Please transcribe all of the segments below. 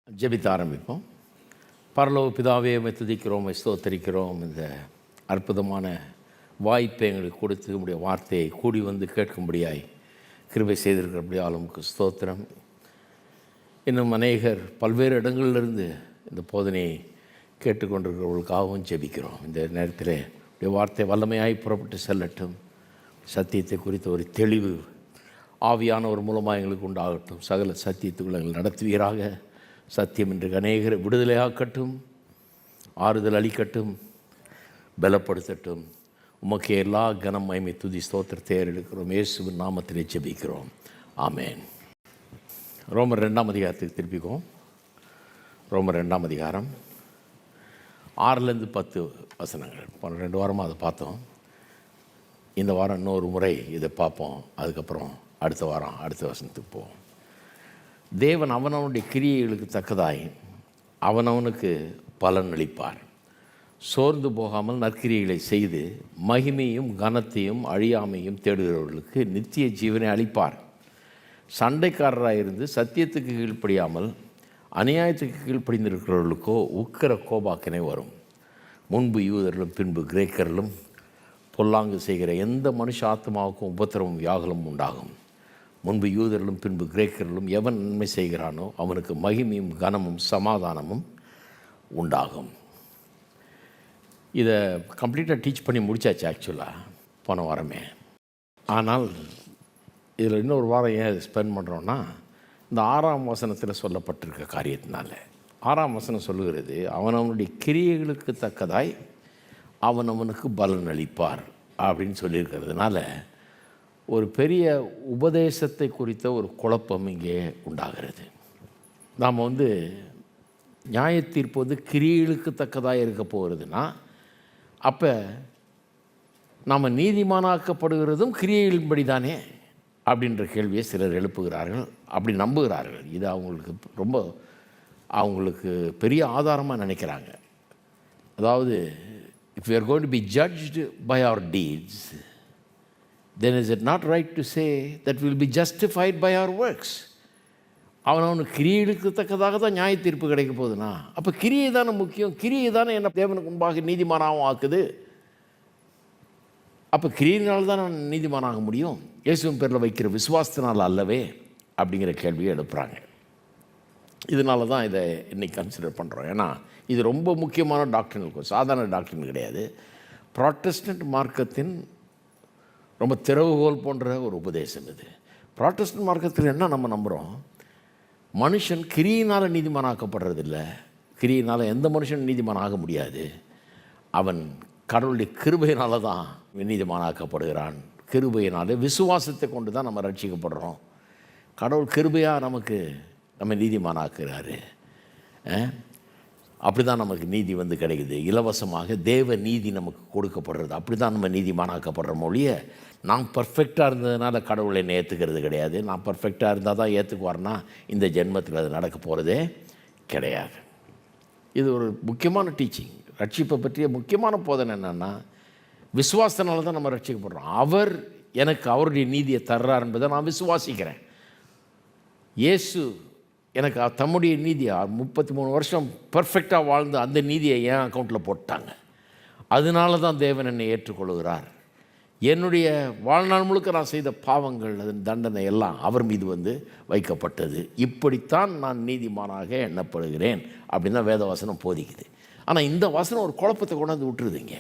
ஜெபித்த ஆரம்பிப்போம். பரலோக பிதாவே, உம்மை துதிக்கிறோம், ஸ்தோத்தரிக்கிறோம். இந்த அற்புதமான வாய்ப்பை எங்களுக்கு கொடுத்து உம்முடைய வார்த்தையை கூடி வந்து கேட்கும்படியாய் கிருபை செய்திருக்கிறபடியால் உமக்கு ஸ்தோத்திரம். இன்னும் அநேகர் பல்வேறு இடங்களிலிருந்து இந்த போதனையை கேட்டுக்கொண்டிருக்கிறவர்களுக்காகவும் ஜெபிக்கிறோம். இந்த நேரத்தில் உடைய வார்த்தை வல்லமையாய் புறப்பட்டு செல்லட்டும். சத்தியத்தை குறித்த ஒரு தெளிவு ஆவியானவர் மூலமாக எங்களுக்கு உண்டாகட்டும். சகல சத்தியத்துக்குள்ள எங்கள் நடத்துவீராக. சத்தியம் இன்றைக்கு அநேகரை விடுதலையாக்கட்டும், ஆறுதல் அளிக்கட்டும், பலப்படுத்தட்டும். உமக்கு எல்லா கனம், மகிமை, துதி, ஸ்தோத்திரத்தை எடுக்கிறோம். இயேசுவின் நாமத்திலே ஜெபிக்கிறோம். ஆமேன். ரோமர் 2ஆம் அதிகாரத்துக்கு திருப்பிக்குவோம். ரோமர் 2ஆம் அதிகாரம் 6லேருந்து 10 வசனங்கள். 2 வாரமாக அதை பார்த்தோம். இந்த வாரம் இன்னொரு முறை இதை பார்ப்போம். அதுக்கப்புறம் அடுத்த வாரம் அடுத்த வசனத்துக்கு போவோம். தேவன் அவனவனுடைய கிரியைகளுக்கு தக்கதாய் அவனவனுக்கு பலன் அளிப்பார். சோர்ந்து போகாமல் நற்கிரியைகளை செய்து மகிமையும் கனத்தையும் அழியாமையும் தேடுகிறவர்களுக்கு நித்திய ஜீவனை அளிப்பார். சண்டைக்காரராக இருந்து சத்தியத்துக்கு கீழ்ப்படியாமல் அநியாயத்துக்கு கீழ்ப்படிந்திருக்கிறவர்களுக்கோ உக்கிர கோபாக்கினை வரும். முன்பு யூதர்களும் பின்பு கிரேக்கர்களும் பொல்லாங்கு செய்கிற எந்த மனுஷ ஆத்மாவுக்கும் உபத்திரமும் வியாகுலமும் உண்டாகும். முன்பு யூதர்களும் பின்பு கிரேக்கர்களும் எவன் நன்மை செய்கிறானோ அவனுக்கு மகிமையும் கனமும் சமாதானமும் உண்டாகும். இதை கம்ப்ளீட்டாக டீச் பண்ணி முடித்தாச்சு ஆக்சுவலாக போன வாரமே. ஆனால் இதில் இன்னொரு வாரம் ஏன் ஸ்பெண்ட் பண்ணுறோன்னா, இந்த 6ஆம் வசனத்தில் சொல்லப்பட்டிருக்க காரியத்தினால. 6ஆம் வசனம் சொல்லுகிறது, அவனவனுடைய கிரியைகளுக்கு தக்கதாய் அவனவனுக்கு பலன் அளிப்பார் அப்படின்னு சொல்லியிருக்கிறதுனால ஒரு பெரிய உபதேசத்தை குறித்த ஒரு குழப்பம் இங்கே உண்டாகிறது. நாம் நியாய தீர்ப்பு கிரியைகளுக்கு தக்கதாக இருக்க போகிறதுனா, அப்போ நாம் நீதிமானாக்கப்படுகிறதும் கிரியைகளின்படி தானே அப்படின்ற கேள்வியை சிலர் எழுப்புகிறார்கள், அப்படி நம்புகிறார்கள். இது அவங்களுக்கு பெரிய ஆதாரமாக நினைக்கிறாங்க. அதாவது, if we are going to be judged by our deeds, then is it not right to say that we will be justified by our works? அவனுக்கு கிரியைகளுக்கு தக்கதாக தான் நியாய தீர்ப்பு கிடைக்க போகுதுன்னா, அப்போ கிரியை தானே முக்கியம். கிரியை தானே என்ன தேவனுக்கு முன்பாக நீதிமானாகவும் ஆக்குது. அப்போ கிரியினால் தான் நான் நீதிமானாக முடியும், இயேசுவின் பேரில் வைக்கிற விசுவாசத்தினால் அல்லவே அப்படிங்கிற கேள்வியை எழுப்புறாங்க. இதனால தான் இதை இன்றைக்கி கன்சிடர் பண்ணுறோம். ஏன்னா இது ரொம்ப முக்கியமான டாக்டரின், சாதாரண டாக்டரின் கிடையாது. ப்ராட்டஸ்டன்ட் மார்க்கத்தின் ரொம்ப திறவுகோல் போன்ற ஒரு உபதேசம் இது. ப்ராட்டஸ்டன்ட் மார்க்கத்தில் என்ன நம்ம நம்புகிறோம்? மனுஷன் கிரியினால் நீதிமானாக்கப்படுறதில்லை. கிரியினால் எந்த மனுஷன் நீதிமானாக முடியாது. அவன் கடவுளுடைய கிருபையினால தான் நீதிமானாக்கப்படுகிறான். கிருபையினாலே விசுவாசத்தை கொண்டு தான் நம்ம ரட்சிக்கப்படுறோம். கடவுள் கிருபையாக நம்ம நீதிமானாக்குறாரு. அப்படி தான் நமக்கு நீதி கிடைக்குது. இலவசமாக தேவ நீதி நமக்கு கொடுக்கப்படுறது. அப்படி தான் நம்ம நீதிமானாக்கப்படுற மொழிய. நான் பர்ஃபெக்டாக இருந்ததுனால கடவுளை என்னை ஏற்றுக்கிறது கிடையாது. நான் பர்ஃபெக்டாக இருந்தால் தான் ஏற்றுக்குவார்னா இந்த ஜென்மத்தில் அது நடக்க போகிறதே கிடையாது. இது ஒரு முக்கியமான டீச்சிங். ரட்சிப்பை பற்றிய முக்கியமான போதனை என்னென்னா, விசுவாசத்தினால தான் நம்ம ரட்சிக்கப்படுறோம். அவர் எனக்கு அவருடைய நீதியை தர்றார் என்பதை நான் விசுவாசிக்கிறேன். இயேசு எனக்கு தம்முடைய நீதியை 33 வருஷம் பர்ஃபெக்டாக வாழ்ந்து அந்த நீதியை என் அக்கௌண்ட்டில் போட்டாங்க. அதனால தான் தேவன் என்னை ஏற்றுக்கொள்கிறார். என்னுடைய வாழ்நாள் முழுக்க நான் செய்த பாவங்கள், அதன் தண்டனை எல்லாம் அவர் மீது வைக்கப்பட்டது. இப்படித்தான் நான் நீதிமானாக எண்ணப்படுகிறேன் அப்படின்னு தான் வேதவசனம் போதிக்குது. ஆனால் இந்த வசனம் ஒரு குழப்பத்தை கொண்டாந்து விட்டுருதுங்க.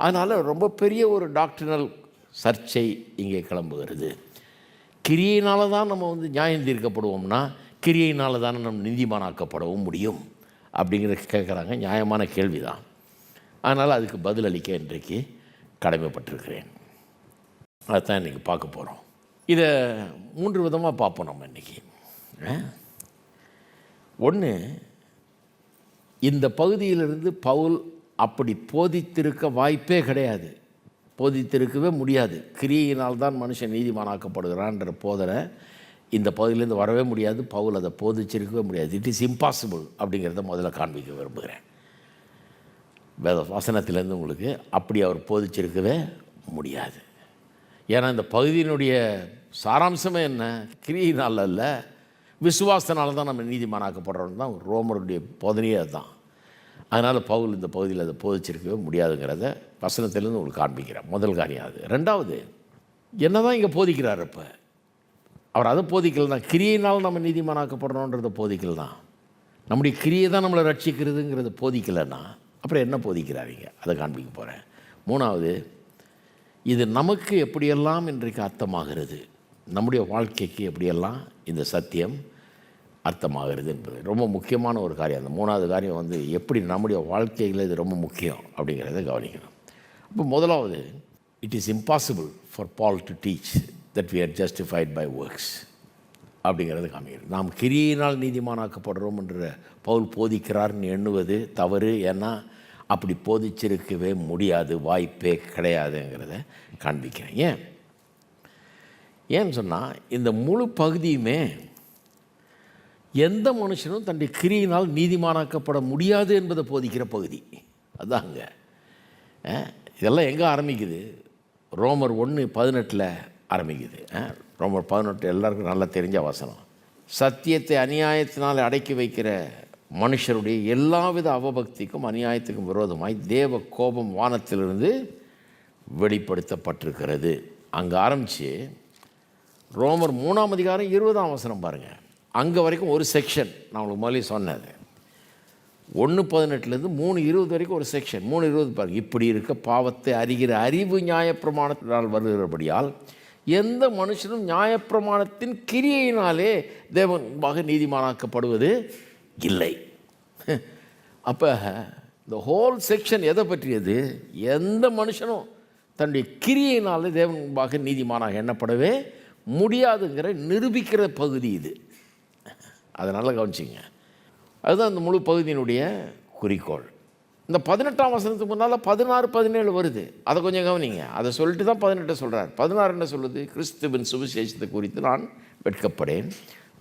அதனால் ரொம்ப பெரிய ஒரு டாக்டரினல் சர்ச்சை இங்கே கிளம்புகிறது. கிரியினால தான் நம்ம நியாயம் தீர்க்கப்படுவோம்னா, கிரியையினால் தானே நம்ம நீதிமானாக்கப்படவும் முடியும் அப்படிங்கிற கேட்குறாங்க. நியாயமான கேள்வி தான். அதனால் அதுக்கு பதிலளிக்க இன்றைக்கு கடமைப்பட்டிருக்கிறேன். அதைத்தான் இன்றைக்கி பார்க்க போகிறோம். இதை 3 விதமாக பார்ப்போம் நம்ம இன்றைக்கி. ஒன்று, இந்த பகுதியிலிருந்து பவுல் அப்படி போதித்திருக்க வாய்ப்பே கிடையாது, போதித்திருக்கவே முடியாது. கிரியையினால் தான் மனுஷன் நீதிமானாக்கப்படுகிறான்ற போதனை இந்த பகுதியிலேருந்து வரவே முடியாது. பவுல் அதை போதிச்சிருக்கவே முடியாது. இட் இஸ் இம்பாசிபிள் அப்படிங்கிறத முதல்ல காண்பிக்க விரும்புகிறேன். வேத வசனத்திலேருந்து உங்களுக்கு அப்படி அவர் போதிச்சிருக்கவே முடியாது. ஏன்னா இந்த பகுதியினுடைய சாராம்சமே என்ன? கிரியினால் அல்ல, விசுவாசத்தினால தான் நம்ம நீதிமானாக்கப்படுறோம் தான் ரோமருடைய போதனையே அதுதான். அதனால் பவுல் இந்த பகுதியில் அதை போதிச்சிருக்கவே முடியாதுங்கிறத வசனத்திலேருந்து உங்களுக்கு காண்பிக்கிறேன். முதல் காரியம் அது. ரெண்டாவது, என்ன தான் இங்கே போதிக்கிறார்? இப்போ அவர் அதை போதிக்கல தான், கிரியையினால் நம்ம நீதிமானாக்கப்படுறோன்றதை போதிக்கல தான், நம்முடைய கிரியை தான் நம்மளை ரட்சிக்கிறதுங்கிறத போதிக்கலைன்னா அப்புறம் என்ன போதிக்கிறாருங்க? அதை காண்பிக்க போகிறேன். மூணாவது, இது நமக்கு எப்படியெல்லாம் இன்றைக்கு அர்த்தமாகிறது, நம்முடைய வாழ்க்கைக்கு எப்படியெல்லாம் இந்த சத்தியம் அர்த்தமாகிறது என்பது ரொம்ப முக்கியமான ஒரு காரியம். அந்த மூணாவது காரியம் வந்து எப்படி நம்முடைய வாழ்க்கையில் இது ரொம்ப முக்கியம் அப்படிங்கிறத கவனிக்கணும். அப்போ முதலாவது, it is impossible for Paul to teach that we are justified by works அப்படிங்கிறது காமிக்கிறது. நாம் கிரியினால் நீதிமானாக்கப்படுறோம் என்ற பவுல் போதிக்கிறார்னு எண்ணுவது தவறு. ஏன்னா அப்படி போதிச்சிருக்கவே முடியாது, வாய்ப்பே கிடையாதுங்கிறத காண்பிக்கிறேன். ஏன்னு சொன்னால் இந்த முழு பகுதியுமே எந்த மனுஷனும் தன்னுடைய கிரியினால் நீதிமானாக்கப்பட முடியாது என்பதை போதிக்கிற பகுதி அதாங்க. இதெல்லாம் எங்கே ஆரம்பிக்குது? ரோமர் 1:18 ஆரம்பிக்குது. ரோமர் 18 எல்லாருக்கும் நல்லா தெரிஞ்ச வசனம். சத்தியத்தை அநியாயத்தினால் அடக்கி வைக்கிற மனுஷருடைய எல்லாவித அவபக்திக்கும் அநியாயத்துக்கும் விரோதமாய் தேவ கோபம் வானத்திலிருந்து வெளிப்படுத்தப்பட்டிருக்கிறது. அங்கே ஆரம்பித்து ரோமர் 3:20 பாருங்கள். அங்கே வரைக்கும் ஒரு செக்ஷன். நான் உங்களுக்கு முதலே சொன்னது 1:18 3:20 வரைக்கும் ஒரு செக்ஷன். 3:20 பாருங்கள். இப்படி இருக்க பாவத்தை அறிகிற அறிவு நியாயப்பிரமாணத்தினால் வருகிறபடியால் எந்த மனுஷனும் நியாயப்பிரமாணத்தின் கிரியையினாலே தேவன் முன்பாக நீதிமானாக்கப்படுவது இல்லை. அப்போ இந்த ஹோல் செக்ஷன் எதை பற்றியது? எந்த மனுஷனும் தன்னுடைய கிரியையினாலே தேவன் முன்பாக நீதிமானாக எண்ணப்படவே முடியாதுங்கிற நிரூபிக்கிற பகுதி இது. அதனால் கவனிச்சிங்க. அதுதான் இந்த முழு பகுதியினுடைய குறிக்கோள். இந்த 18ஆம் வசனத்துக்கு முன்னால் 16-17 வருது. அதை கொஞ்சம் கவனிங்க. அதை சொல்லிட்டு தான் 18 சொல்கிறார். 16 என்ன சொல்லுது? கிறிஸ்துவின் சுவிசேஷத்தை குறித்து நான் வெட்கப்படேன்.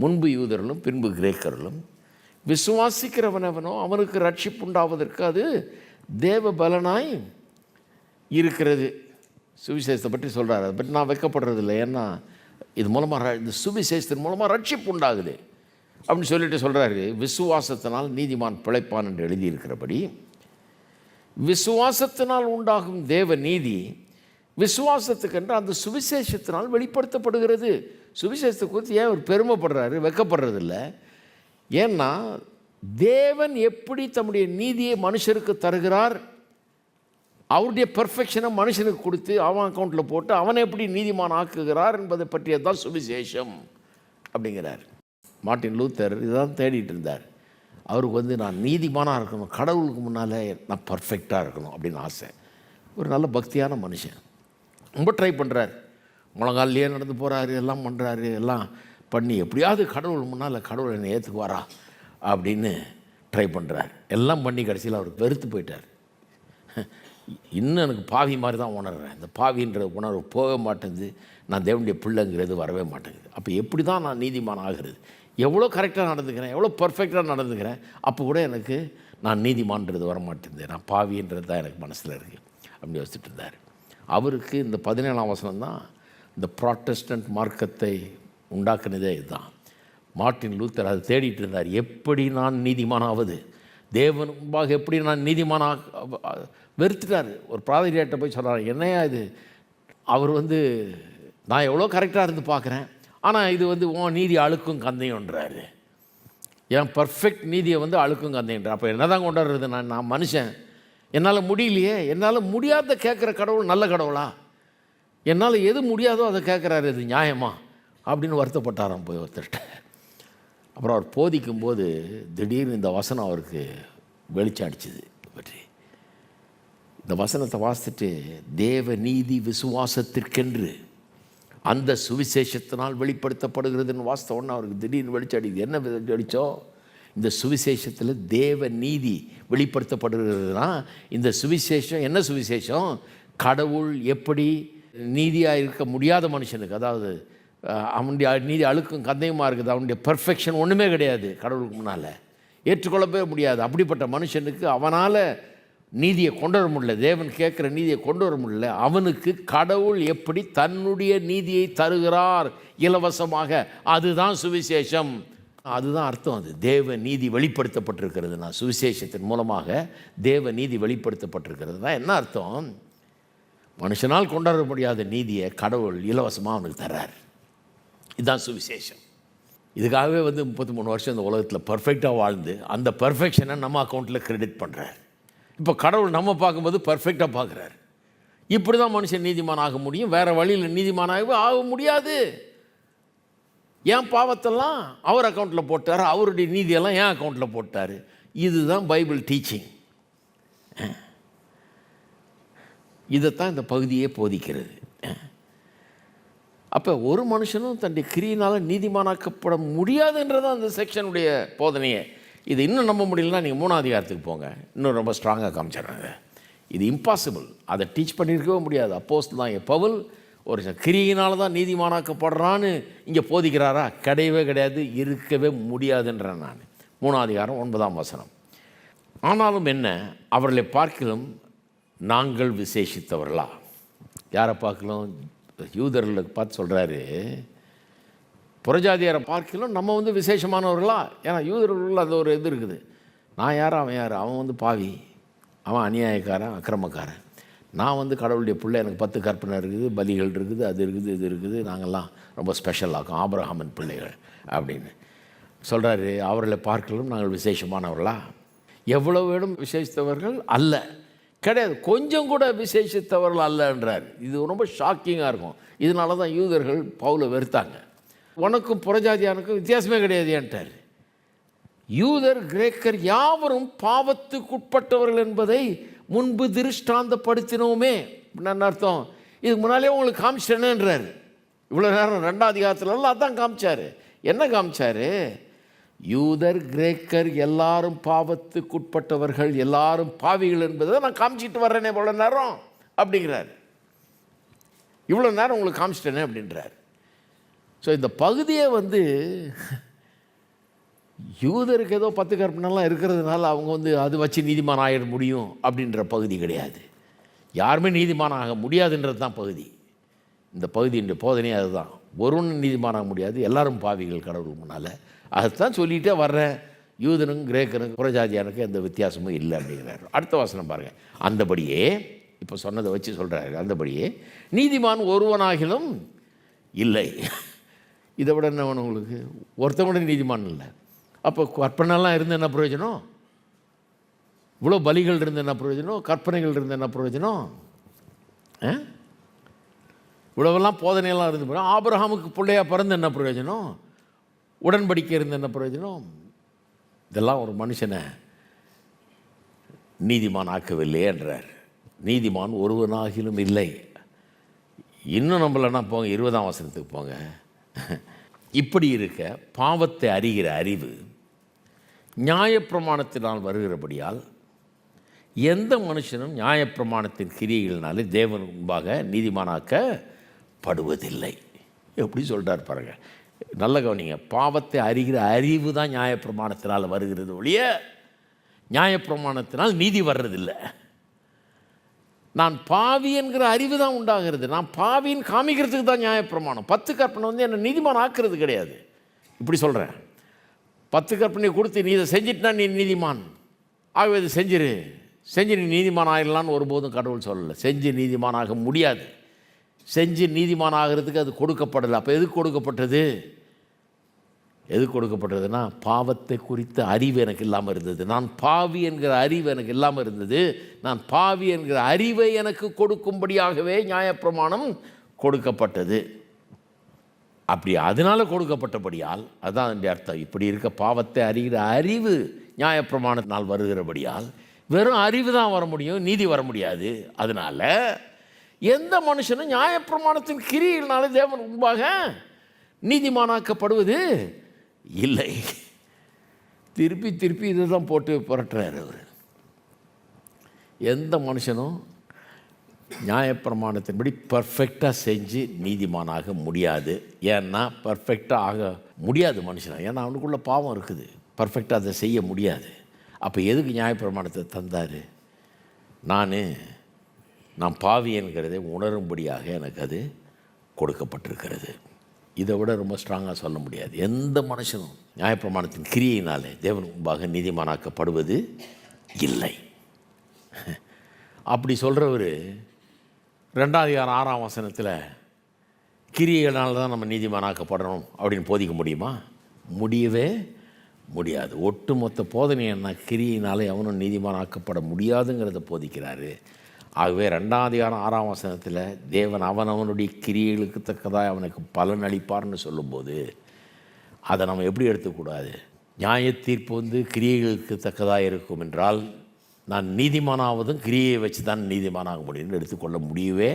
முன்பு யூதர்களும் பின்பு கிரேக்கர்களும் விசுவாசிக்கிறவனவனோ அவனுக்கு ரட்சிப்புண்டாவதற்கு அது தேவ பலனாய் இருக்கிறது. சுவிசேஷத்தை பற்றி சொல்கிறார். அதை பற்றி நான் வெட்கப்படுறது இல்லை. ஏன்னா இது மூலமாக இந்த சுவிசேஷத்தின் மூலமாக ரட்சிப்பு உண்டாகுது அப்படின்னு சொல்லிட்டு சொல்கிறாரு. விசுவாசத்தினால் நீதிமான் பிழைப்பான் என்று எழுதியிருக்கிறபடி விசுவாசத்தினால் உண்டாகும் தேவ நீதி விசுவாசத்துக்கென்று அந்த சுவிசேஷத்தினால் வெளிப்படுத்தப்படுகிறது. சுவிசேஷத்தை குறித்து ஏன் அவர் பெருமைப்படுறாரு, வெட்கப்படுறதில்ல? ஏன்னா தேவன் எப்படி தம்முடைய நீதியை மனுஷருக்கு தருகிறார், அவருடைய பெர்ஃபெக்ஷனை மனுஷனுக்கு கொடுத்து அவன் அக்கௌண்ட்டில் போட்டு அவனை எப்படி நீதிமான் ஆக்குகிறார் என்பதை பற்றியதான் சுவிசேஷம் அப்படிங்கிறார். மார்ட்டின் லூத்தர் இதுதான் தேடிட்டு இருந்தார். அவருக்கு நான் நீதிமானாக இருக்கணும், கடவுளுக்கு முன்னால் நான் பர்ஃபெக்டாக இருக்கணும் அப்படின்னு ஆசை. ஒரு நல்ல பக்தியான மனுஷன். ரொம்ப ட்ரை பண்ணுறார். முழங்கால்லையே நடந்து போகிறாரு, எல்லாம் பண்ணுறாரு, எல்லாம் பண்ணி எப்படியாவது கடவுள் முன்னால் கடவுள் என்னை ஏற்றுக்குவாரா அப்படின்னு ட்ரை பண்ணுறார். எல்லாம் பண்ணி கடைசியில் அவருக்கு வெறுத்து போயிட்டார். இன்னும் எனக்கு பாவி மாதிரி தான் உணர்கிறேன், இந்த பாவின்ற உணர்வு போக மாட்டேங்குது, நான் தேவனுடைய பிள்ளைங்கிறது வரவே மாட்டேங்குது. அப்போ எப்படி தான் நான் நீதிமான் ஆகிறது? எவ்வளோ கரெக்டாக நடந்துக்கிறேன், எவ்வளோ பர்ஃபெக்டாக நடந்துக்கிறேன், அப்போ கூட எனக்கு நான் நீதிமான்றது வர மாட்டேங்குது, நான் பாவின்றது தான் எனக்கு மனசில் இருக்குது அப்படி யோசிச்சுட்டு இருந்தார். அவருக்கு இந்த 17ஆம் வசனம் தான் இந்த ப்ராட்டஸ்டன்ட் மார்க்கத்தை உண்டாக்குனதே இதுதான். மார்ட்டின் லூத்தர் அதை தேடிட்டு இருந்தார். எப்படி நான் நீதிமானாவது, தேவன் முன்பாக எப்படி நான் நீதிமானாக வெறுத்துட்டார். ஒரு பாதிரியாட்ட போய் சொல்கிறார், என்னையா இது, அவர் நான் எவ்வளோ கரெக்டாக இருந்து பார்க்குறேன், ஆனால் இது உன் நீதி அழுக்கும் கந்தையுன்றாரு. என் பர்ஃபெக்ட் நீதியை அழுக்கும் கந்தைன்றார். அப்போ என்ன தான் கொண்டாடுறது? நான் மனுஷன், என்னால் முடியலையே, என்னால் முடியாத கேட்குற கடவுள் நல்ல கடவுளா? என்னால் எது முடியாதோ அதை கேட்குறாரு, இது நியாயமா அப்படின்னு வருத்தப்பட்டாராம் போய் ஒருத்தர்கிட்ட. அப்புறம் அவர் போதிக்கும்போது திடீர்னு இந்த வசனம் அவருக்கு வெளிச்சம் அடிச்சுது பற்றி. இந்த வசனத்தை வாசித்துட்டு தேவ நீதி விசுவாசத்திற்கென்று அந்த சுவிசேஷத்தினால் வெளிப்படுத்தப்படுகிறதுன்னு வாசித்த உடனே அவருக்கு திடீர்னு வெளிச்சம் அடிக்குது. என்ன வெளிச்சம்? இந்த சுவிசேஷத்தில் தேவ நீதி வெளிப்படுத்தப்படுகிறதுனா இந்த சுவிசேஷம் என்ன சுவிசேஷம்? கடவுள் எப்படி நீதியாக இருக்க முடியாத மனுஷனுக்கு, அதாவது அவனுடைய நீதி அழுக்கும் கந்தையுமா இருக்குது, அவனுடைய பெர்ஃபெக்ஷன் ஒன்றுமே கிடையாது, கடவுளுக்கு முன்னால் ஏற்றுக்கொள்ளவே முடியாது. அப்படிப்பட்ட மனுஷனுக்கு அவனால் நீதியை கொண்டு வர முடியல, தேவன் கேட்குற நீதியை கொண்டு வர முடியல. அவனுக்கு கடவுள் எப்படி தன்னுடைய நீதியை தருகிறார் இலவசமாக, அதுதான் சுவிசேஷம் அதுதான் அர்த்தம். அது தேவ நீதி வெளிப்படுத்தப்பட்டிருக்கிறது. நான் சுவிசேஷத்தின் மூலமாக தேவ நீதி வெளிப்படுத்தப்பட்டிருக்கிறது தான் என்ன அர்த்தம்? மனுஷனால் கொண்டாட முடியாத நீதியை கடவுள் இலவசமாக அவனுக்கு தர்றார். இதுதான் சுவிசேஷம். இதுக்காகவே 33 வருஷம் இந்த உலகத்தில் பர்ஃபெக்டாக வாழ்ந்து அந்த பர்ஃபெக்ஷனை நம்ம அக்கௌண்ட்டில் கிரெடிட் பண்ணுறார். இப்போ கடவுள் நம்ம பார்க்கும்போது பர்ஃபெக்டாக பார்க்குறார். இப்படி தான் மனுஷன் நீதிமான் ஆக முடியும். வேறு வழியில் நீதிமானாகவே ஆக முடியாது. ஏன் பாவத்தெல்லாம் அவர் அக்கௌண்ட்டில் போட்டார், அவருடைய நீதியெல்லாம் ஏன் அக்கௌண்ட்டில் போட்டார்? இதுதான் பைபிள் டீச்சிங். இதைத்தான் இந்த பகுதியே போதிக்கிறது. அப்போ ஒரு மனுஷனும் தன்னுடைய கிரியினால் நீதிமானாக்கப்பட முடியாதுன்றதான் அந்த செக்ஷனுடைய போதனையே. இது இன்னும் நம்ப முடியலன்னா நீங்கள் 3ஆம் அதிகாரத்துக்கு போங்க, இன்னும் ரொம்ப ஸ்ட்ராங்காக காமிச்சிடுறாங்க. இது இம்பாசிபிள், அதை டீச் பண்ணியிருக்கவே முடியாது. அப்போஸ்தலனாகிய பவுல் ஒரு கிரியினால் தான் நீதிமானாக்கப்படுறான்னு இங்கே போதிக்கிறாரா? கிடையவே கிடையாது, இருக்கவே முடியாதுன்றேன் நான். 3ஆம் அதிகாரம் 9ஆம் வசனம். ஆனாலும் என்ன, அவர்களை பார்க்கிலும் நாங்கள் விசேஷித்தவர்களா? யாரை பார்க்கலாம்? யூதர்களுக்கு பார்த்து சொல்கிறாரு, புறஜாதியாரை பார்க்கலாம் நம்ம விசேஷமானவர்களா? ஏன்னா யூதர்கள் அந்த ஒரு இது இருக்குது. நான் யார், அவன் யார்? அவன் பாவி, அவன் அநியாயக்காரன், அக்கிரமக்காரன். நான் கடவுளுடைய பிள்ளை, எனக்கு 10 கற்பனை இருக்குது, பலிகள் இருக்குது, அது இருக்குது, இது இருக்குது, நாங்கள்லாம் ரொம்ப ஸ்பெஷலாகும், ஆபிரகாமின் பிள்ளைகள் அப்படின்னு சொல்கிறாரு. அவர்களை பார்க்கலாம் நாங்கள் விசேஷமானவர்களா? எவ்வளோ வேணும் விசேஷித்தவர்கள் அல்ல, கிடையாது, கொஞ்சம் கூட விசேஷித்தவர்கள் அல்லன்றார். இது ரொம்ப ஷாக்கிங்காக இருக்கும். இதனால தான் யூதர்கள் பவுலை வெறுத்தாங்க. உனக்கும் புறஜாதியானுக்கும் வித்தியாசமே கிடையாது ஏன்ட்டார். யூதர் கிரேக்கர் யாவரும் பாவத்துக்குட்பட்டவர்கள் என்பதை முன்பு திருஷ்டாந்தப்படுத்தினோமே. என்ன அர்த்தம்? இதுக்கு முன்னாலே உங்களுக்கு காமிச்சிட்டேன்ன்றார். இவ்வளோ நேரம் 2ஆம் அதிகாரத்துலலாம் அதான் காமிச்சார். என்ன காமிச்சார்? யூதர் கிரேக்கர் எல்லாரும் பாவத்துக்குட்பட்டவர்கள், எல்லாரும் பாவிகள் என்பதை நான் காமிச்சிட்டு வர்றேனே இவ்வளோ நேரம் அப்படிங்கிறார். இவ்வளோ நேரம் உங்களுக்கு காமிச்சிட்டேனே அப்படின்றார். ஸோ இந்த பகுதியை யூதருக்கு ஏதோ 10 கற்பனைலாம் இருக்கிறதுனால அவங்க அது வச்சு நீதிமான் ஆகிட முடியும் அப்படின்ற பகுதி கிடையாது. யாருமே நீதிமான் ஆக முடியாதுன்றது தான் பகுதி. இந்த பகுதியின் போதனையே அதுதான். ஒருவனும் நீதிமானாக முடியாது, எல்லாரும் பாவிகள் கடவுள் முன்னால். அதுதான் சொல்லிகிட்டே வர்றேன். யூதனுக்கும் கிரேக்கனுக்கும் புறஜாதியானுக்கும் எந்த வித்தியாசமும் இல்லை அப்படிங்கிறார். அடுத்த வசனம் பாருங்கள். அந்தபடியே இப்போ சொன்னதை வச்சு சொல்கிறாரு. அந்தபடியே நீதிமான் ஒருவனாகிலும் இல்லை. இதை விட என்ன வேணும் உங்களுக்கு? ஒருத்தன் கூட நீதிமான் இல்லை. அப்போ கற்பனைலாம் இருந்து என்ன பிரயோஜனம்? இவ்வளோ பலிகள் இருந்து என்ன பிரயோஜனம்? கற்பனைகள் இருந்து என்ன பிரயோஜனம்? இவ்வளவெல்லாம் போதனையெல்லாம் இருந்து ஆபிரகாமுக்கு பிள்ளையாக பிறந்து என்ன பிரயோஜனம்? உடன்படிக்கை இருந்து என்ன பிரயோஜனம்? இதெல்லாம் ஒரு மனுஷனை நீதிமான் ஆக்கவில்லையேன்றார். நீதிமான் ஒருவனாகிலும் இல்லை. இன்னும் நம்மளன்னா போங்க 20ஆம் வசனத்துக்கு போங்க. இப்படி இருக்க பாவத்தை அறிகிற அறிவு நியாயப்பிரமாணத்தினால் வருகிறபடியால் எந்த மனுஷனும் நியாயப்பிரமாணத்தின் கிரியைகளினாலே தேவன் முன்பாக நீதிமானாக்கப்படுவதில்லை. எப்படி சொல்கிறார் பாருங்க, நல்ல கவனிங்க. பாவத்தை அறிகிற அறிவு தான் நியாயப்பிரமாணத்தினால் வருகிறது ஒழிய நியாயப்பிரமாணத்தினால் நீதி வர்றதில்லை. நான் பாவி என்கிற அறிவு தான் உண்டாகிறது. நான் பாவின்னு காமிக்கிறதுக்கு தான் நியாயப்பிரமாணம். 10 கற்பனை என்னை நீதிமான் ஆக்குறது கிடையாது. இப்படி சொல்கிறேன், 10 கற்பனை கொடுத்து நீ இதை செஞ்சிட்டா நீ நீதிமான் ஆகவே இது செஞ்சு நீ நீதிமான் ஆகிடலான்னு ஒருபோதும் கடவுள் சொல்லலை. செஞ்சு நீதிமானாக முடியாது. செஞ்சு நீதிமான் ஆகிறதுக்கு அது கொடுக்கப்படலை. அப்போ எதுக்கு கொடுக்கப்பட்டது? எதுக்கு கொடுக்கப்பட்டதுன்னா பாவத்தை குறித்த அறிவு எனக்கு இல்லாமல் இருந்தது. நான் பாவி என்கிற அறிவு எனக்கு இல்லாமல் இருந்தது. நான் பாவி என்கிற அறிவை எனக்கு கொடுக்கும்படியாகவே நியாயப்பிரமாணம் கொடுக்கப்பட்டது. அப்படி அதனால் கொடுக்கப்பட்டபடியால் அதுதான் அதனுடைய அர்த்தம். இப்படி இருக்க பாவத்தை அறிகிற அறிவு நியாயப்பிரமாணத்தினால் வருகிறபடியால் வெறும் அறிவு தான் வர முடியும், நீதி வர முடியாது. அதனால் எந்த மனுஷனும் நியாயப்பிரமாணத்தின் கிரியையினாலே தேவன் முன்பாக நீதிமானாக்கப்படுவது இல்லை. திருப்பி திருப்பி இதை தான் போட்டு புரட்டுறார் அவர். எந்த மனுஷனும் நியாயப்பிரமாணத்தின்படி பர்ஃபெக்டாக செஞ்சு நீதிமானாக முடியாது. ஏன்னா பர்ஃபெக்டாக ஆக முடியாது மனுஷனாக. ஏன்னா அவனுக்குள்ள பாவம் இருக்குது, பர்ஃபெக்டாக அதை செய்ய முடியாது. அப்போ எதுக்கு நியாயப்பிரமாணத்தை தந்தார்? நான் பாவி என்கிறதை உணரும்படியாக எனக்கு அது கொடுக்கப்பட்டிருக்கிறது. இதை விட ரொம்ப ஸ்ட்ராங்காக சொல்ல முடியாது. எந்த மனுஷனும் நியாயப்பிரமாணத்தின் கிரியையினாலே தேவன் முன்பாக நீதிமானாக்கப்படுவது இல்லை. அப்படி சொல்கிறவர் 2:6 கிரியைகளால் தான் நம்ம நீதிமானாக்கப்படணும் அப்படின்னு போதிக்க முடியுமா? முடியவே முடியாது. ஒட்டுமொத்த போதனை என்ன? கிரியினாலே எவனும் நீதிமானாக்கப்பட முடியாதுங்கிறத போதிக்கிறாரு. ஆகவே 2:6 தேவன் அவனவனுடைய கிரியைகளுக்கு தக்கதாக அவனுக்கு பலன் அளிப்பார்னு சொல்லும்போது அதை நம்ம எப்படி எடுத்துக்கூடாது? நியாய தீர்ப்பு கிரியைகளுக்கு தக்கதாக இருக்கும் என்றால் நான் நீதிமானாவதும் கிரியை வச்சு தான் நீதிமானாக முடியும்னு எடுத்துக்கொள்ள முடியவே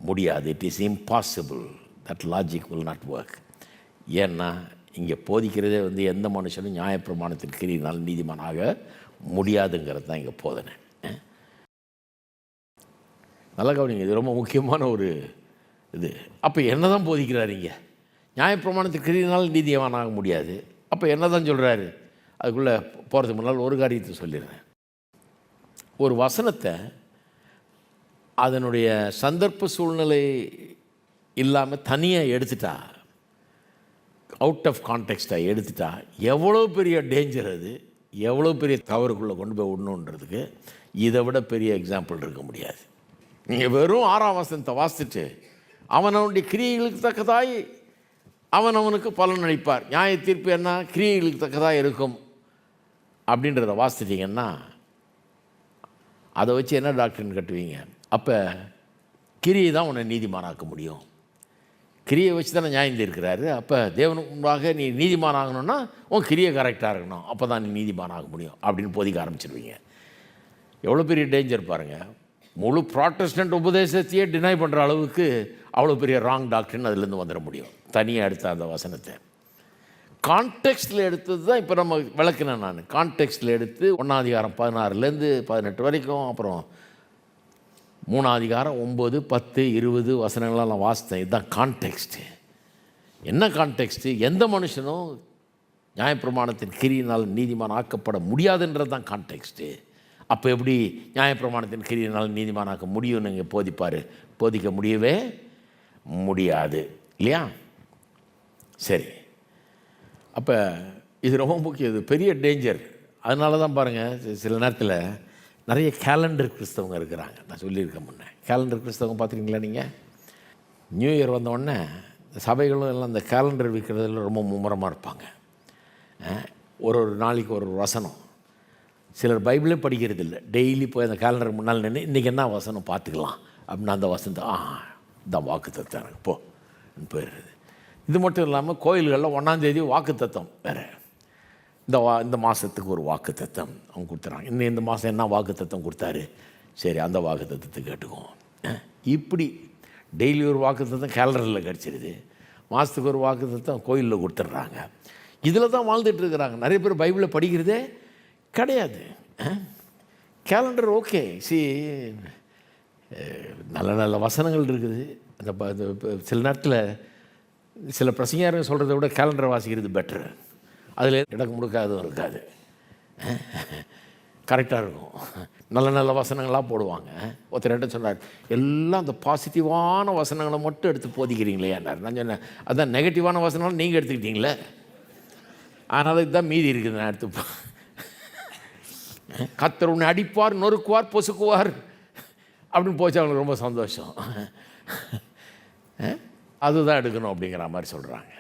முடியாது. It is impossible. That logic will not work. ஏன்னா இங்கே போதிக்கிறதே எந்த மனுஷனும் நியாயப்பிரமாணத்தின் கிரியினால் நீதிமானாக முடியாதுங்கிறது தான் இங்கே போதனை. நல்லா கவனிங்க, இது ரொம்ப முக்கியமான ஒரு இது. அப்போ என்ன தான் போதிக்கிறாரு இங்கே? நியாயப்பிரமாணத்தின் கிரியினால் நீதிமானாக முடியாது. அப்போ என்ன தான் சொல்கிறாரு? அதுக்குள்ளே போகிறதுக்கு முன்னால் ஒரு காரியத்தை சொல்லிடுறேன். ஒரு வசனத்தை அதனுடைய சந்தர்ப்ப சூழ்நிலை இல்லாமல் தனியாக எடுத்துட்டா, அவுட் ஆஃப் கான்டெக்ஸ்டாக எடுத்துட்டா எவ்வளோ பெரிய டேஞ்சர், அது எவ்வளோ பெரிய தவறுக்குள்ளே கொண்டு போய் விடணுன்றதுக்கு இதை விட பெரிய எக்ஸாம்பிள் இருக்க முடியாது. நீங்கள் வெறும் 6ஆம் வசனத்தை வாசிச்சுட்டு அவனவனுடைய கிரியைகளுக்கு தக்கதாய் அவனுக்கு பலன் அளிப்பார், நியாய தீர்ப்பு என்ன கிரியைகளுக்கு தக்கதாக இருக்கும் அப்படின்றத வாசிச்சிட்டிங்கன்னா அதை வச்சு என்ன டாக்டர்னு கட்டுவீங்க? அப்போ கிரியை தான் உன்னை நீதிமானாக்க முடியும். கிரியை வச்சு தானே நியாயம் தீர்க்கிறாரு. அப்போ தேவனுக்கு முன்பாக நீ நீதிமானாகணும்னா உன் கிரியை கரெக்டாக இருக்கணும், அப்போ தான் நீ நீதிமானாக முடியும் அப்படின்னு போதிக்க ஆரம்பிச்சிருவீங்க. எவ்வளோ பெரிய டேஞ்சர் பாருங்கள். முழு ப்ராட்டஸ்டன்ட் உபதேசத்தையே டினை பண்ணுற அளவுக்கு அவ்வளோ பெரிய ராங் டாக்டர்னு அதுலேருந்து வந்துட முடியும். தனியாக எடுத்த அந்த வசனத்தை கான்டெக்ஸ்டில் எடுத்தது தான் இப்போ நம்ம விளக்குனேன். நான் கான்டெக்ஸ்டில் எடுத்து 1 16 18 வரைக்கும், அப்புறம் 3 9 10 20 வசனங்கள்லாம் நான் வாசித்தேன். இதுதான் கான்டெக்ஸ்ட்டு. என்ன கான்டெக்ஸ்ட்டு? எந்த மனுஷனும் நியாயப்பிரமாணத்தின் கிரியினால் நீதிமான் ஆக்கப்பட முடியாதுன்றது தான் கான்டெக்ஸ்ட்டு. அப்போ எப்படி நியாயப்பிரமாணத்தின் கிரியினால் நீதிமானாக்க முடியும்னு இங்கே போதிப்பார்? போதிக்க முடியவே முடியாது இல்லையா? சரி, அப்போ இது ரொம்ப முக்கியம், இது பெரிய டேஞ்சர். அதனால தான் பாருங்கள், சில நேரத்தில் நிறைய கேலண்டர் கிறிஸ்தவங்க இருக்கிறாங்க. நான் சொல்லியிருக்கேன் முன்னே, கேலண்டர் கிறிஸ்தவங்க பார்த்துருக்கீங்களா நீங்கள்? நியூ இயர் வந்தோடனே இந்த சபைகளும் எல்லாம் இந்த கேலண்டர் விற்கிறதுல ரொம்ப மும்முரமாக இருப்பாங்க. ஒரு நாளைக்கு ஒரு வசனம். சிலர் பைபிளே படிக்கிறது இல்லை, டெய்லி போய் அந்த கேலண்டர் முன்னால் நின்று இன்றைக்கி என்ன வசனம் பார்த்துக்கலாம் அப்படின்னு அந்த வசனத்தை இந்த வாக்குத்தத்தம் எனக்கு போயிடுறது. இது மட்டும் இல்லாமல் கோயில்களில் 1ஆம் தேதி வாக்குத்தத்தம் வேறு. இந்த மாதத்துக்கு ஒரு வாக்குத்தத்தம் அவங்க கொடுத்துறாங்க. இன்னும் இந்த மாதம் என்ன வாக்குத்தத்தம் கொடுத்தாரு, சரி அந்த வாக்குத்தத்தத்தை கேட்டுக்குவோம். இப்படி டெய்லி ஒரு வாக்குத்தத்தம் கேலண்டரில் கிடச்சிருது, மாதத்துக்கு ஒரு வாக்குத்தத்தம் கோயிலில் கொடுத்துட்றாங்க. இதில் தான் வாழ்ந்துட்டுருக்குறாங்க. நிறைய பேர் பைபிளை படிக்கிறதே கிடையாது. கேலண்டர் ஓகே, நல்ல நல்ல வசனங்கள் இருக்குது. அந்த சில நேரத்தில் சில பிரசங்கியாருங்க சொல்கிறத விட கேலண்டரை வாசிக்கிறது பெட்ரு. அதில் இடக்கு முடுக்காதும் இருக்காது, கரெக்டாக இருக்கும். நல்ல நல்ல வசனங்களாக போடுவாங்க. ஒருத்தர் சொன்னார், எல்லாம் அந்த பாசிட்டிவான வசனங்களை மட்டும் எடுத்து போதிக்கிறீங்களே என்னார். நான் சொன்னேன், அதுதான் நெகட்டிவான வசனங்களும் நீங்கள் எடுத்துக்கிட்டீங்களே, அதனால் இதுதான் மீதி இருக்குது. நான் எடுத்துப்பேன். கர்த்தர் உன்னை அடிப்பார், நொறுக்குவார், பொசுக்குவார் அப்படின்னு போச்சு. அவங்களுக்கு ரொம்ப சந்தோஷம். அதுதான் எடுக்கணும் அப்படிங்கிற மாதிரி சொல்கிறாங்க.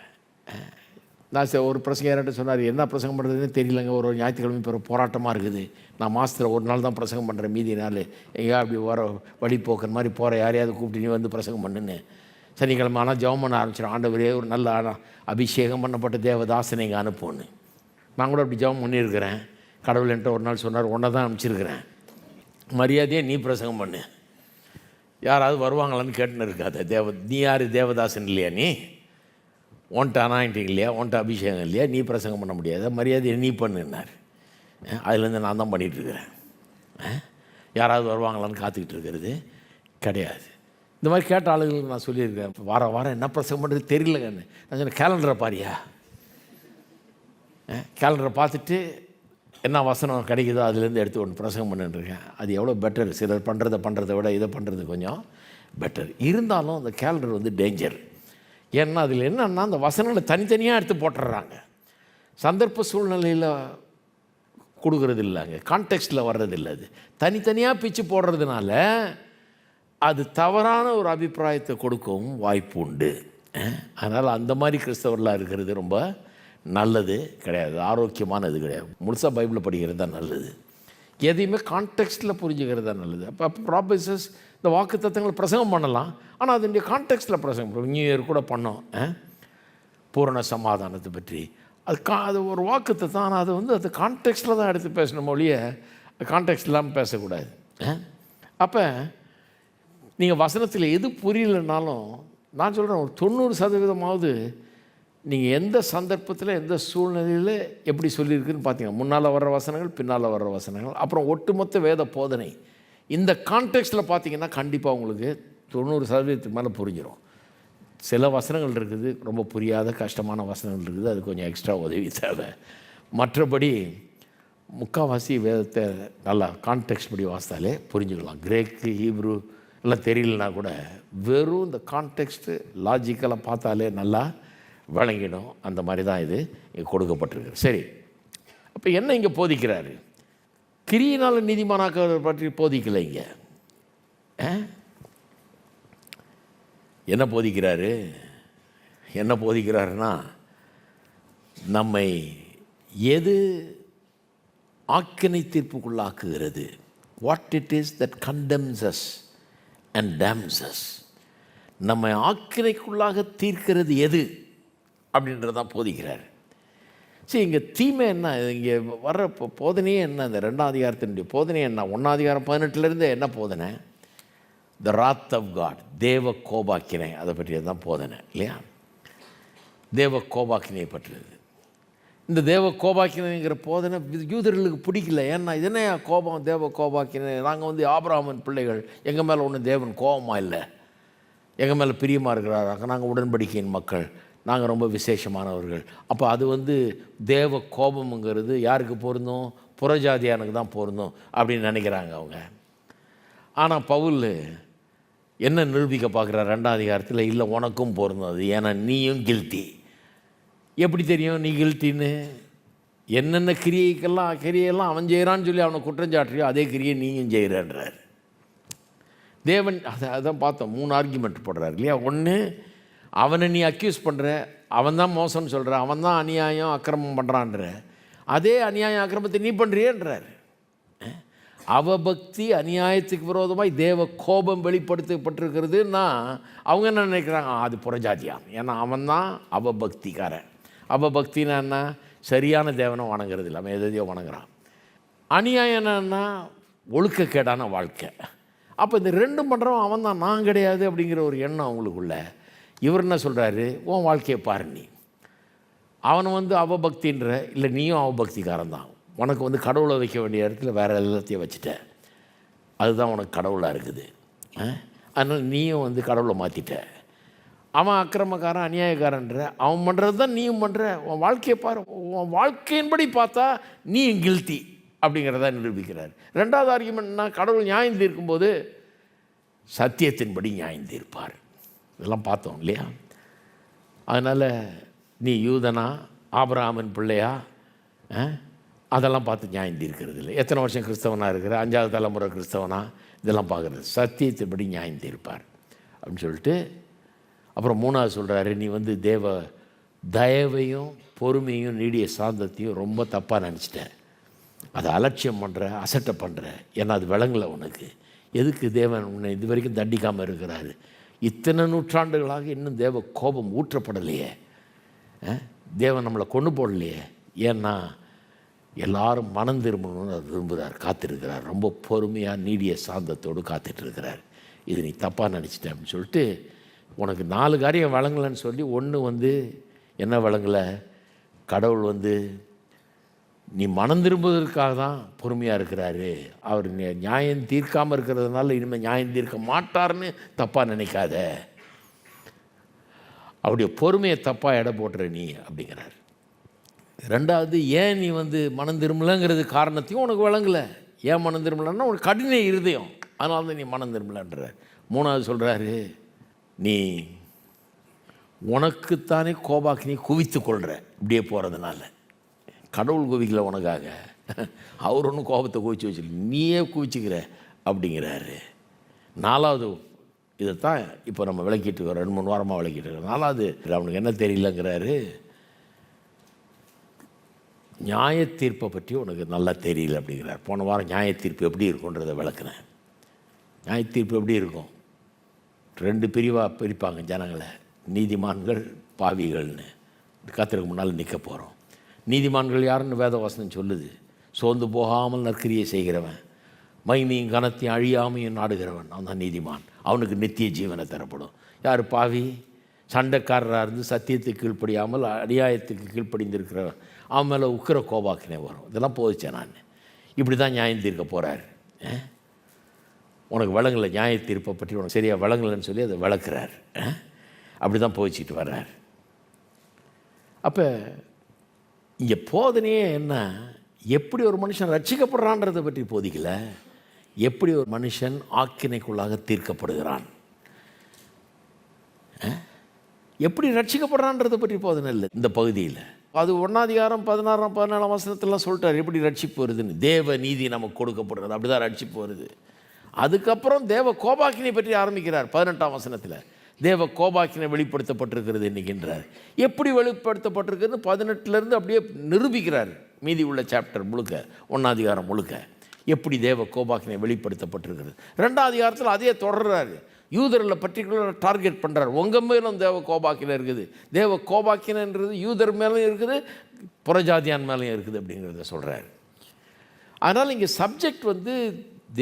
நான் ஒரு பிரசங்கர்கிட்ட சொன்னார், என்ன பிரசங்கம் பண்ணுறதுன்னு தெரியலங்க, ஒரு ஞாயிற்றுக்கிழமை இப்போ போராட்டமாக இருக்குது, நான் மாதத்தில் ஒரு நாள் தான் பிரசங்கம் பண்ணுறேன், மீதி நாள் எங்கேயா அப்படி வர வழிபோக்குற மாதிரி போகிற யாரையாவது கூப்பிட்டு நீ வந்து பிரசங்கம் பண்ணுன்னு. சனிக்கிழமை ஆனால் ஜெபம் பண்ண ஆரம்பிச்சிடும், ஆண்டவரே ஒரு நல்ல அபிஷேகம் பண்ணப்பட்ட தேவதாசனை இங்கே அனுப்புன்னு. நான் கூட அப்படி ஜெபம் பண்ணியிருக்கிறேன். கடவுள் என்கிட்ட ஒரு நாள் சொன்னார், ஒன்றை தான் அனுப்பிச்சிருக்கிறேன், மரியாதையே நீ பிரசங்கம் பண்ணு, யாராவது வருவாங்களான்னு கேட்டுன்னு இருக்காத. நீ யார், தேவதாசன் இல்லையா, நீ ஒன்ட்ட அனாயிண்டிங் இல்லையா, ஒன்ட்ட அபிஷேகம் இல்லையா, நீ பிரசங்கம் பண்ண முடியாத, மரியாதையை நீ பண்ணுன்னார். அதுலேருந்து நான் தான் பண்ணிகிட்ருக்கிறேன். யாராவது வருவாங்களான்னு காத்துக்கிட்டு இருக்கிறது கிடையாது. இந்த மாதிரி கேட்ட ஆளுங்களுக்கு நான் சொல்லியிருக்கேன், வாரம் என்ன பிரசங்கம் பண்ணுறது தெரியலங்கன்னு. நான் சொன்னேன், கேலண்டரை பாரியா, கேலண்டரை பார்த்துட்டு என்ன வசனம் கிடைக்குதோ அதுலேருந்து எடுத்து ஒன்று பிரசங்கம் பண்ணிட்டுருக்கேன். அது எவ்வளோ பெட்டர். சிலர் பண்ணுறதை விட இதை பண்ணுறது கொஞ்சம் பெட்டர். இருந்தாலும் அந்த கேலண்டர் டேஞ்சர். ஏன்னா அதில் என்னன்னா அந்த வசனங்களை தனித்தனியாக எடுத்து போட்டுடுறாங்க. சந்தர்ப்ப சூழ்நிலையில் கொடுக்கறது இல்லைங்க, கான்டெக்ஸ்டில் வர்றதில்லை. அது தனித்தனியாக பிச்சு போடுறதுனால அது தவறான ஒரு அபிப்பிராயத்தை கொடுக்கவும் வாய்ப்பு உண்டு. அதனால் அந்த மாதிரி கிறிஸ்தவர்களாக இருக்கிறது ரொம்ப நல்லது கிடையாது, ஆரோக்கியமானது கிடையாது. முழுசாக பைபிளை படிக்கிறது தான் நல்லது, எதையுமே கான்டெக்ஸ்டில் புரிஞ்சுக்கிறது தான் நல்லது. அப்போ ப்ராபசஸ் இந்த வாக்கு தத்துவங்களை பிரசங்கம் பண்ணலாம், ஆனால் அதனுடைய கான்டெக்ஸ்டில் பிரசங்கம். நியூ இயர் கூட பண்ணோம் பூரண சமாதானத்தை பற்றி. அது ஒரு வாக்கு தத்துவம், ஆனால் அது அது கான்டெக்ஸ்டில் தான் எடுத்து பேசணும் மொழிய கான்டெக்ஸ்ட் இல்லாமல் பேசக்கூடாது. அப்போ நீங்கள் வசனத்தில் எது புரியலைனாலும் நான் சொல்கிறேன், ஒரு 90% நீங்கள் எந்த சந்தர்ப்பத்தில் எந்த சூழ்நிலையில் எப்படி சொல்லியிருக்குன்னு பார்த்தீங்கன்னா, முன்னால் வர்ற வசனங்கள், பின்னால் வர்ற வசனங்கள், அப்புறம் ஒட்டுமொத்த வேத போதனை, இந்த கான்டெக்ஸ்டில் பார்த்தீங்கன்னா கண்டிப்பாக உங்களுக்கு 90% மேலே புரிஞ்சிடும். சில வசனங்கள் இருக்குது ரொம்ப புரியாத கஷ்டமான வசனங்கள் இருக்குது, அது கொஞ்சம் எக்ஸ்ட்ரா உதவி தேவை. மற்றபடி முக்கால்வாசி வேதத்தை நல்லா கான்டெக்ஸ்ட் படி வாசித்தாலே புரிஞ்சுக்கலாம். கிரேக்கு, ஹீப்ரு எல்லாம் தெரியலனா கூட வெறும் இந்த கான்டெக்ஸ்ட்டு லாஜிக்கலாக பார்த்தாலே நல்லா விளங்கிடும். அந்த மாதிரி தான் இது இங்கே கொடுக்கப்பட்டிருக்கு. சரி, அப்போ என்ன இங்கே போதிக்கிறாரு? கிரியினால் நீதிமானாக்குவதை பற்றி போதிக்கலை. இங்கே என்ன போதிக்கிறாரு? என்ன போதிக்கிறாருன்னா, நம்மை எது ஆக்கினை தீர்ப்புக்குள்ளாக்குகிறது, what it is that condemns us and damns us, நம்மை ஆக்கினைக்குள்ளாக தீர்க்கிறது எது அப்படின்றதான் போதிக்கிறார். சரி, இங்கே தீமை என்ன? இங்கே வர்ற போதனையே என்ன? இந்த 2ஆம் அதிகாரத்தினுடைய போதனை என்ன? 1ஆம் அதிகாரம் 18 என்ன போதனை? த ராத் ஆஃப் காட், தேவ கோபாக்கினை, அதை பற்றியது தான் போதனை இல்லையா? தேவ கோபாக்கினையை பற்றியது. இந்த தேவ கோபாக்கினைங்கிற போதனை யூதர்களுக்கு பிடிக்கல. ஏன்னா இது என்ன கோபம், தேவ கோபாக்கினை? நாங்கள் ஆபிரகாமின் பிள்ளைகள், எங்கள் மேலே ஒன்றும் தேவன் கோபமாக இல்லை, எங்கள் மேலே பிரியமாக இருக்கிறாராங்க, நாங்கள் உடன்படிக்கையின் மக்கள், நாங்கள் ரொம்ப விசேஷமானவர்கள். அப்போ அது தேவ கோபம்ங்கிறது யாருக்கு பொருந்தும்? புறஜாதியானுக்கு தான் பொருந்தும் அப்படின்னு நினைக்கிறாங்க அவங்க. ஆனால் பவுல் என்ன நிரூபிக்க பார்க்குறார் 2ஆம் அதிகாரத்தில்? இல்லை, உனக்கும் பொருந்தும் அது, ஏன்னா நீயும் கில்ட்டி. எப்படி தெரியும் நீ கில்ட்டின்னு? என்னென்ன கிரியையெல்லாம் அவன் செய்கிறான்னு சொல்லி அவனை குற்றஞ்சாட்டுறியோ அதே கிரியை நீயும் செய்கிறன்றார் தேவன். அதான் பார்த்தோம், 3 ஆர்கியூமெண்ட் போடுறாரு இல்லையா? ஒன்று, அவனை நீ அக்யூஸ் பண்ணுற, அவன் தான் மோசம்னு சொல்கிற, அவன் தான் அநியாயம் அக்கிரமம் பண்ணுறான்ற, அதே அநியாயம் அக்கிரமத்தை நீ பண்ணுறியன்றார். அவபக்தி, அநியாயத்துக்கு விரோதமாய் தேவ கோபம் வெளிப்படுத்தப்பட்டிருக்கிறதுன்னா அவங்க என்ன நினைக்கிறாங்க? அது புறஜாதியான், ஏன்னா அவன் தான் அவபக்திக்காரன். அவபக்தினா என்ன? சரியான தேவனை வணங்குறது இல்லை, அவன் எதையோ வணங்குறான். அநியாயம் என்னன்னா ஒழுக்கக்கேடான வாழ்க்கை. அப்போ இந்த 2 பண்ணுறவன் அவன் தான், நான் கிடையாது அப்படிங்கிற ஒரு எண்ணம் அவங்களுக்குள்ள. இவர் என்ன சொல்கிறாரு? உன் வாழ்க்கையை பாரு, நீ அவனை அவபக்தின்ற, இல்லை நீயும் அவபக்திக்காரன் தான். உனக்கு கடவுளை வைக்க வேண்டிய இடத்துல வேறு எல்லாத்தையும் வச்சுட்ட, அதுதான் உனக்கு கடவுளாக இருக்குது. அதனால் நீயும் கடவுளை மாற்றிட்ட. அவன் அக்கிரமக்காரன் அநியாயக்காரன்ற, அவன் பண்ணுறது தான் நீயும் பண்ணுற. உன் வாழ்க்கையை பாரு, உன் வாழ்க்கையின்படி பார்த்தா நீயும் கில்ட்டி அப்படிங்கிறத நிரூபிக்கிறார். 2ஆவது ஆர்கியூமெண்ட்னா, கடவுள் நியாயம் தீர்க்கும்போது சத்தியத்தின்படி நியாயம் தீர்ப்பார். இதெல்லாம் பார்த்தோம் இல்லையா? அதனால் நீ யூதனா, ஆபிரகாமின் பிள்ளையா, அதெல்லாம் பார்த்து நியாயம் தீர்க்கிறது இல்லை. எத்தனை வருஷம் கிறிஸ்தவனாக இருக்கிற, 5ஆவது தலைமுறை கிறிஸ்தவனா, இதெல்லாம் பார்க்குறது. சத்தியத்தின்படி நியாயம் தீர்ப்பார் அப்படின்னு சொல்லிட்டு அப்புறம் 3ஆவது சொல்கிறாரு, நீ தேவ தயவையும் பொறுமையும் நீடிய சாந்தத்தையும் ரொம்ப தப்பாக நினச்சிட்ட, அதை அலட்சியம் பண்ணுற, அசட்டை பண்ணுற. ஏன்னா அது விளங்கலை உனக்கு. எதுக்கு தேவன் உன்னை இது வரைக்கும் தண்டிக்காமல் இருக்கிறாரு? இத்தனை நூற்றாண்டுகளாக இன்னும் தேவ கோபம் ஊற்றப்படலையே, தேவன் நம்மளை கொண்டு போடலையே. ஏன்னா எல்லாரும் மனம் திரும்பணும்னு அவர் விரும்புகிறார், காத்திருக்கிறார். ரொம்ப பொறுமையாக நீடிய சாந்தத்தோடு காத்துட்ருக்கிறார். இது நீ தப்பாக நினச்சிட்டேன் அப்படின்னு சொல்லிட்டு உனக்கு 4 காரியம் வழங்கலைன்னு சொல்லி, ஒன்று என்ன வழங்கலை? கடவுள் நீ மனம் திரும்புவதற்காக தான் பொறுமையாக இருக்கிறாரு. அவர் நியாயம் தீர்க்காமல் இருக்கிறதுனால இனிமேல் நியாயம் தீர்க்க மாட்டார்னு தப்பாக நினைக்காத. அவருடைய பொறுமையை தப்பாக எடை போட்டுற நீ அப்படிங்கிறார். 2வது, ஏன் நீ மனம் திரும்பலைங்கிறது காரணத்தையும் உனக்கு வழங்கலை. ஏன் மனம் திரும்பலைன்னா உனக்கு கடின இருதயம், அதனால தான் நீ மனம் திரும்பலைன்றார். 3வது சொல்கிறாரு, நீ உனக்குத்தானே கோபாக்கினி குவித்து கொள்கிற இப்படியே போகிறதுனால. கடவுள் குவிக்கல உனக்காக, அவர் ஒன்றும் கோபத்தை குவிச்சு வச்சுக்கல, நீயே குவிச்சுக்கிற அப்படிங்கிறாரு. 4வது இதைத்தான் இப்போ நம்ம விளக்கிட்டு இருக்கோம், 2-3 வாரமாக விளக்கிட்டு இருக்கோம். 4வது அவனுக்கு என்ன தெரியலங்கிறாரு, நியாய தீர்ப்பை பற்றி உனக்கு நல்லா தெரியல அப்படிங்கிறார். போன வாரம் நியாய தீர்ப்பு எப்படி இருக்குன்றதை விளக்குனேன். நியாய தீர்ப்பு எப்படி இருக்கும், 2 பிரிவாக பிரிப்பாங்க ஜனங்களை, நீதிமான்கள் பாவிகள்னு. கர்த்தருக்கு முன்னால் நிற்க போகிறோம். நீதிமான்கள் யாருன்னு வேதவசனம் சொல்லுது, சோர்ந்து போகாமல் நற்கிரியை செய்கிறவன், மகிமையும் கனத்தையும் அழியாமையும் நாடுகிறவன், அவன் தான் நீதிமான். அவனுக்கு நித்திய ஜீவனை தரப்படும். யார் பாவி, சண்டைக்காரராக இருந்து சத்தியத்துக்கு கீழ்ப்படியாமல் அநியாயத்துக்கு கீழ்ப்படிந்திருக்கிறவன், அவன் மேலே உக்கிர கோபாக்கினே வரும். இதெல்லாம் போதிச்சேன் நான். இப்படி தான் நியாயம் தீர்க்க போகிறார். உனக்கு வழங்கலை, நியாய தீர்ப்பை பற்றி உனக்கு சரியாக வழங்கலைன்னு சொல்லி அதை விளக்குறார். அப்படி தான் போதிச்சிட்டு வர்றார். அப்போ இங்கே போதனையே என்ன, எப்படி ஒரு மனுஷன் ரட்சிக்கப்படுறான்றதை பற்றி போதிக்கல, எப்படி ஒரு மனுஷன் ஆக்கினைக்குள்ளாக தீர்க்கப்படுகிறான், எப்படி ரட்சிக்கப்படுறான்றதை பற்றி போதனை இல்லை இந்த பகுதியில். அது 1 16 17 வசனத்திலாம் சொல்லிட்டார் எப்படி ரட்சிப்பு வருதுன்னு. தேவ நீதி நமக்கு கொடுக்கப்படுறது, அப்படி தான் ரட்சிப்பு வருது. அதுக்கப்புறம் தேவ கோபாக்கினை பற்றி ஆரம்பிக்கிறார் 18ஆம் வசனத்தில். தேவ கோபாக்கினை வெளிப்படுத்தப்பட்டிருக்கிறது என்கின்றார். எப்படி வெளிப்படுத்தப்பட்டிருக்குன்னு 18லேருந்து அப்படியே நிரூபிக்கிறார். மீதி உள்ள சாப்டர் முழுக்க, 1ஆம் அதிகாரம் முழுக்க எப்படி தேவ கோபாக்கினை வெளிப்படுத்தப்பட்டிருக்கிறது. 2ஆம் அதிகாரத்தில் அதே தொடர்றாரு. யூதரில் பர்டிகுலராக டார்கெட் பண்ணுறார். உங்கள் மேலும் தேவ கோபாக்கினை இருக்குது. தேவ கோபாக்கினன்றது யூதர் மேலேயும் இருக்குது, புறஜாதியான் மேலேயும் இருக்குது அப்படிங்கிறத சொல்கிறார். அதனால் இங்கே சப்ஜெக்ட்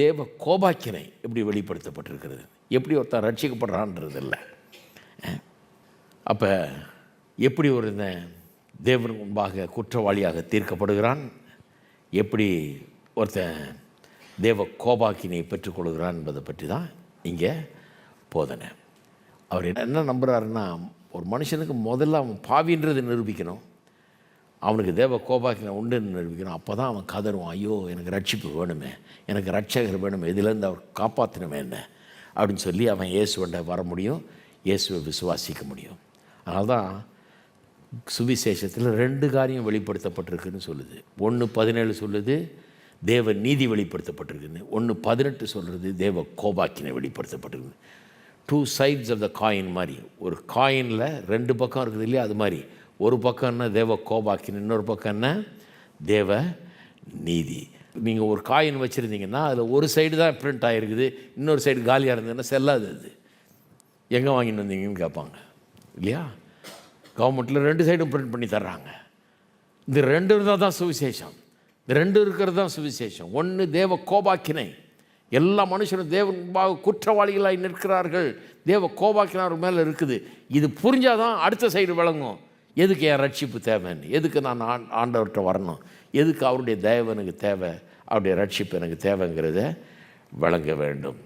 தேவ கோபாக்கினை எப்படி வெளிப்படுத்தப்பட்டிருக்கிறது, எப்படி ஒருத்தன் ரட்சிக்கப்படுறான்றது இல்லை. அப்போ எப்படி ஒரு தேவன் முன்பாக குற்றவாளியாக தீர்க்கப்படுகிறான், எப்படி ஒருத்தன் தேவ கோபாக்கினை பெற்றுக்கொள்கிறான் என்பதை பற்றி தான் இங்கே போதனை. அவர் என்ன நம்புகிறாருன்னா, ஒரு மனுஷனுக்கு முதல்ல அவன் பாவின்றதை நிரூபிக்கணும், அவனுக்கு தேவ கோபாக்கினை உண்டுன்னு நிரூபிக்கணும். அப்போ தான் அவன் கதறுவான், ஐயோ எனக்கு ரட்சிப்பு வேணுமே, எனக்கு ரட்சகர் வேணுமே, இதுலேருந்து அவர் காப்பாற்றணுமே என்ன அப்படின்னு சொல்லி அவன் இயேசுவண்ட வர முடியும், இயேசுவை விசுவாசிக்க முடியும். அதனால தான் சுவிசேஷத்தில் 2 காரியம் வெளிப்படுத்தப்பட்டிருக்குன்னு சொல்லுது. 1:17 சொல்லுது தேவ நீதி வெளிப்படுத்தப்பட்டிருக்குன்னு, 1:18 சொல்கிறது தேவ கோபாக்கினை வெளிப்படுத்தப்பட்டிருக்கு. 2 sides of the coin மாதிரி. ஒரு காயினில் 2 பக்கம் இருக்குது இல்லையா, அது மாதிரி ஒரு பக்கம் என்ன தேவ கோபாக்கினை, இன்னொரு பக்கம் என்ன தேவ நீதி. நீங்கள் ஒரு காயின் வச்சுருந்தீங்கன்னா அதில் ஒரு சைடு தான் பிரிண்ட் ஆகிருக்குது, இன்னொரு சைடு காலியாக இருந்ததுன்னா செல்லாது. அது எங்கே வாங்கிட்டு வந்தீங்கன்னு கேட்பாங்க இல்லையா. கவர்மெண்ட்டில் 2 சைடும் பிரிண்ட் பண்ணி தர்றாங்க. இந்த 2 இருந்தால் தான் சுவிசேஷம், இந்த 2 இருக்கிறது தான் சுவிசேஷம். 1 தேவ கோபாக்கினை, எல்லா மனுஷனும் தேவன் குற்றவாளிகளாய் நிற்கிறார்கள், தேவ கோபாக்கினார் மேலே இருக்குது. இது புரிஞ்சாதான் அடுத்த சைடு விளங்கும். எதுக்கு என் ரட்சிப்பு தேவைன்னு, எதுக்கு நான் ஆண்டவர்கிட்ட வரணும், எதுக்கு அவருடைய தயவு எனக்கு தேவை, அவருடைய ரட்சிப்பு எனக்கு தேவைங்கிறத விளங்க வேண்டும்.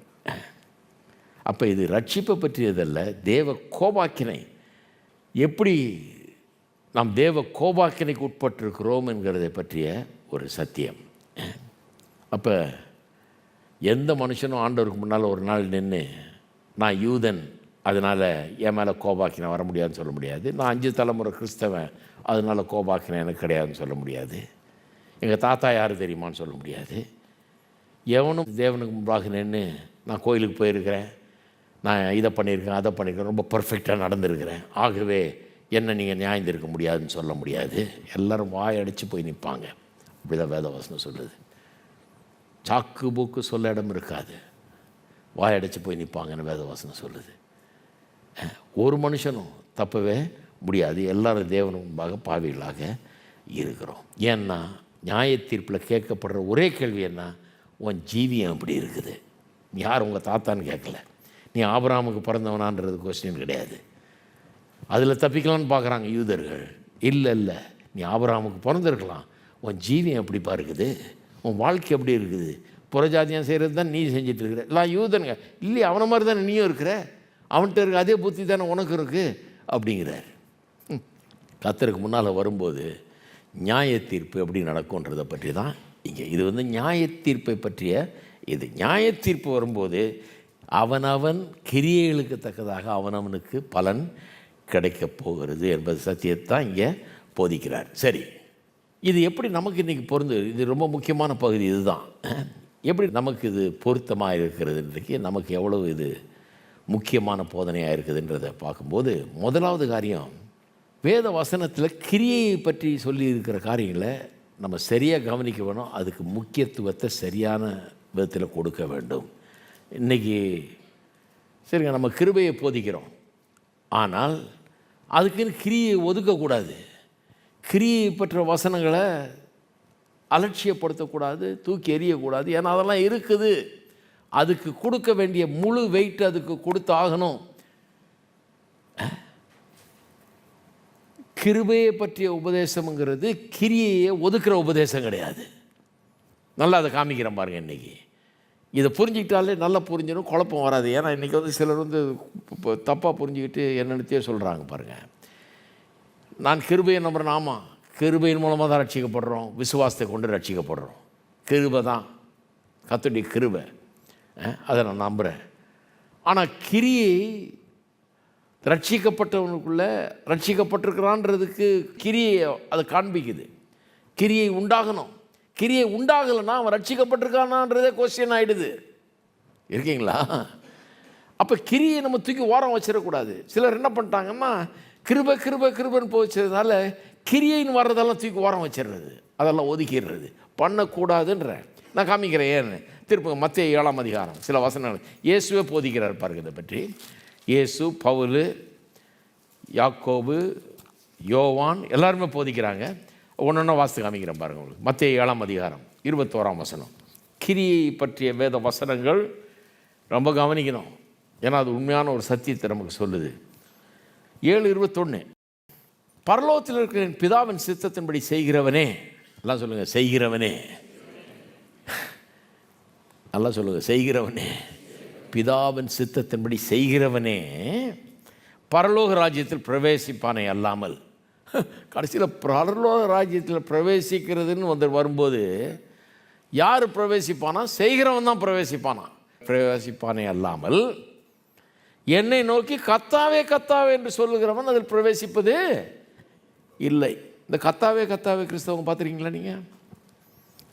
அப்போ இது ரட்சிப்பை பற்றியதல்ல, தேவ கோபாக்கினை. எப்படி நாம் தேவ கோபாக்கினைக்கு உட்பட்டிருக்கிறோம் என்கிறதை பற்றிய ஒரு சத்தியம். அப்போ எந்த மனுஷனும் ஆண்டவருக்கு முன்னால் ஒரு நாள் நின்று, நான் யூதன் அதனால் என் மேலே கோபாக்கினை வர முடியாதுன்னு சொல்ல முடியாது, நான் 5 தலைமுறை கிறிஸ்தவன் அதனால் கோபாக்கினை எனக்கு கிடையாதுன்னு சொல்ல முடியாது, எங்கள் தாத்தா யார் தெரியுமான்னு சொல்ல முடியாது. எவனும் தேவனுக்கு முன்பாக நின்று, நான் கோயிலுக்கு போயிருக்கிறேன், நான் இதை பண்ணியிருக்கேன் அதை பண்ணியிருக்கேன், ரொம்ப பர்ஃபெக்டாக நடந்திருக்கிறேன், ஆகவே என்ன நீங்கள் நியாயந்திருக்க முடியாதுன்னு சொல்ல முடியாது. எல்லோரும் வாயடித்து போய் நிற்பாங்க. இப்படி தான் வேதவசனம் சொல்லுது. சாக்கு பூக்கு சொல்ல இடம் இருக்காது, வாயடித்து போய் நிற்பாங்கன்னு வேதவசனம் சொல்லுது. ஒரு மனுஷனும் தப்பவே முடியாது, எல்லாரும் தேவனுக்கு முன்பாக பாவிகளாக இருக்கிறோம். ஏன்னா நியாய தீர்ப்பில் கேட்கப்படுற ஒரே கேள்வி என்ன, உன் ஜீவியம் எப்படி இருக்குது. யார் உங்கள் தாத்தான்னு கேட்கல, நீ ஆபிரகாமுக்கு பிறந்தவனான்றது கொஸ்டின் கிடையாது. அதில் தப்பிக்கலான்னு பார்க்குறாங்க யூதர்கள். இல்லை, நீ ஆபிரகாமுக்கு பிறந்திருக்கலாம், உன் ஜீவியம் எப்படிப்பா இருக்குது, உன் வாழ்க்கை எப்படி இருக்குது, புறஜாதியம் செய்கிறது தான் நீ செஞ்சிட்டு இருக்கிற. எல்லாம் யூதனுங்க இல்லையா, அவனை மாதிரி தானே நீயும் இருக்கிற, அவன்கிட்ட இருக்க அதே புத்தி தானே உனக்கு இருக்குது அப்படிங்கிறார். கர்த்தருக்கு முன்னால் வரும்போது நியாய தீர்ப்பு எப்படி நடக்கும்ன்றதை பற்றி தான் இங்கே. இது நியாய தீர்ப்பை பற்றிய இது. நியாய தீர்ப்பு வரும்போது அவனவன் கிரியைகளுக்கு தக்கதாக அவனவனுக்கு பலன் கிடைக்கப் போகிறது என்பது சத்தியத்தான் இங்கே போதிக்கிறார். சரி, இது எப்படி நமக்கு இன்றைக்கி பொருந்து? இது ரொம்ப முக்கியமான பகுதி. இதுதான் எப்படி நமக்கு இது பொருத்தமாக இருக்கிறது, இன்றைக்கு நமக்கு எவ்வளவு இது முக்கியமான போதனையாக இருக்குதுன்றதை பார்க்கும்போது, முதலாவது காரியம், வேத வசனத்தில் கிரியையை பற்றி சொல்லி இருக்கிற காரியங்களை நம்ம சரியாக கவனிக்க வேணும். அதுக்கு முக்கியத்துவத்தை சரியான விதத்தில் கொடுக்க வேண்டும். இன்றைக்கி சரிங்க, நம்ம கிருபையை போதிக்கிறோம், ஆனால் அதுக்குன்னு கிரியை ஒதுக்கக்கூடாது. கிரியை பற்ற வசனங்களை அலட்சியப்படுத்தக்கூடாது, தூக்கி எறியக்கூடாது. ஏன்னா அதெல்லாம் இருக்குது, அதுக்கு கொடுக்க வேண்டிய முழு வெயிட் அதுக்கு கொடுத்து ஆகணும். கிருபையை பற்றிய உபதேசம்ங்கிறது கிரியையை ஒதுக்குற உபதேசம் கிடையாது. நல்லா அதை காமிக்கிறேன் பாருங்கள். இன்றைக்கி இதை புரிஞ்சுக்கிட்டாலே நல்லா புரிஞ்சிடும், குழப்பம் வராது. ஏன்னா இன்றைக்கி சிலர் இப்போ தப்பாக புரிஞ்சுக்கிட்டு என்னென்னத்தையே சொல்கிறாங்க பாருங்கள். நான் கிருபையை நம்புகிறேன். ஆமாம், கிருபையின் மூலமாக தான் ரட்சிக்கப்படுறோம், விசுவாசத்தை கொண்டு ரட்சிக்கப்படுறோம். கிருபை தான், கர்த்தருடைய கிருபை, அதை நான் நம்புகிறேன். ஆனால் கிரியை ரட்சிக்கப்பட்டவனுக்குள்ளே ரட்சிக்கப்பட்டிருக்கிறான்றதுக்கு கிரியை அதை காண்பிக்குது. கிரியை உண்டாகணும். கிரியை உண்டாகலைன்னா அவன் ரட்சிக்கப்பட்டிருக்கானான்றதே கொஸ்டின் ஆகிடுது. இருக்கீங்களா? அப்போ கிரியை நம்ம தூக்கி ஓரம் வச்சிடக்கூடாது. சிலர் என்ன பண்ணிட்டாங்கன்னா, கிருபை கிருபை கிருபைன்னு போச்சதுனால கிரியைன்னு வர்றதெல்லாம் தூக்கி ஓரம் வச்சிடுறது, அதெல்லாம் ஒதுக்கிடுறது, பண்ணக்கூடாதுன்ற. நான் காமிக்கிறேன் ஏன்னு. திருப்ப மத்தேயு 7ஆம் அதிகாரம் சில வசனங்கள் இயேசுவே போதிக்கிறார் பாருங்க இதை பற்றி. இயேசு, பவுல், யாக்கோபு, யோவான் எல்லாருமே போதிக்கிறாங்க. ஒன்று வாசித்து காமிக்கிறேன் பாருங்கள் உங்களுக்கு. மத்தேயு 7ஆம் அதிகாரம் 21ஆம் வசனம். கிரியை பற்றிய வேத வசனங்கள் ரொம்ப கவனிக்கணும். ஏன்னா அது உண்மையான ஒரு சத்தியத்தை நமக்கு சொல்லுது. 7:21, பரலோகத்தில் இருக்கிற என் பிதாவின் சித்தத்தின்படி செய்கிறவனே, எல்லாம் சொல்லுங்கள், செய்கிறவனே, நல்லா சொல்லுங்கள், செய்கிறவனே, பிதாவின் சித்தத்தின்படி செய்கிறவனே பரலோக ராஜ்யத்தில் பிரவேசிப்பானே அல்லாமல். கடைசியில் பரலோக ராஜ்யத்தில் பிரவேசிக்கிறதுன்னு வரும்போது யார் பிரவேசிப்பானா? செய்கிறவன் தான் பிரவேசிப்பானா. பிரவேசிப்பானே அல்லாமல் என்னை நோக்கி கத்தாவே கத்தாவே என்று சொல்லுகிறவன் அதில் பிரவேசிப்பது இல்லை. இந்த கத்தாவே கத்தாவே கிறிஸ்தவங்க பார்த்துருக்கீங்களா நீங்கள்?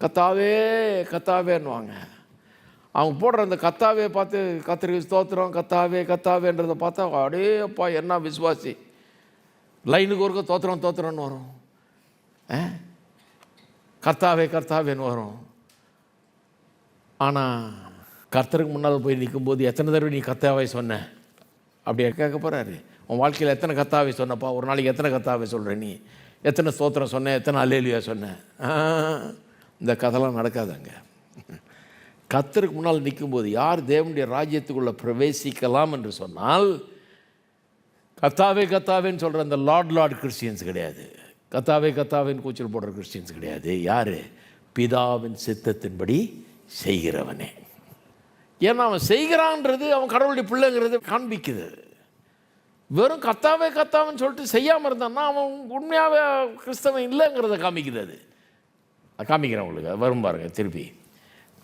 கத்தாவே கத்தாவேன்னுவாங்க. அவங்க போடுற அந்த கத்தாவே பார்த்து கத்திரிக்கு ஸ்தோத்திரம் கத்தாவே கத்தாவேன்றதை பார்த்தா அடே அப்பா என்ன விசுவாசி, லைனுக்கு ஒருக்க தோத்திரம் தோத்திரம்னு வரும், கர்த்தாவே கர்த்தாவேன்னு வரும். ஆனால் கர்த்தருக்கு முன்னால் போய் நிற்கும்போது எத்தனை தடவை நீ கர்த்தாவே சொன்ன அப்படியே கேட்க போகிறாரு. உன் வாழ்க்கையில் எத்தனை கர்த்தாவே சொன்னப்பா, ஒரு நாளைக்கு எத்தனை கர்த்தாவே சொல்கிற, நீ எத்தனை ஸ்தோத்திரம் சொன்ன, எத்தனை அல்லேலூயா சொன்ன? இந்த கதைலாம் நடக்காதாங்க. கர்த்தருக்கு முன்னால் நிற்கும்போது யார் தேவனுடைய ராஜ்யத்துக்குள்ளே பிரவேசிக்கலாம் என்று சொன்னால் கத்தாவே கத்தாவேன்னு சொல்கிற அந்த லார்ட் கிறிஸ்டியன்ஸ் கிடையாது. கத்தாவே கத்தாவேன்னு கூச்சல் போடுற கிறிஸ்டியன்ஸ் கிடையாது. யார்? பிதாவின் சித்தத்தின்படி செய்கிறவனே. ஏன்னா அவன் செய்கிறான்றது அவன் கடவுளுடைய பிள்ளைங்கிறது காண்பிக்குது. வெறும் கத்தாவே கத்தாவேன்னு சொல்லிட்டு செய்யாமல் இருந்தான்னா அவன் உண்மையாகவே கிறிஸ்தவன் இல்லைங்கிறத காமிக்குது. அது காமிக்கிறேன் உங்களுக்கு, அது வரும் பாருங்கள். திருப்பி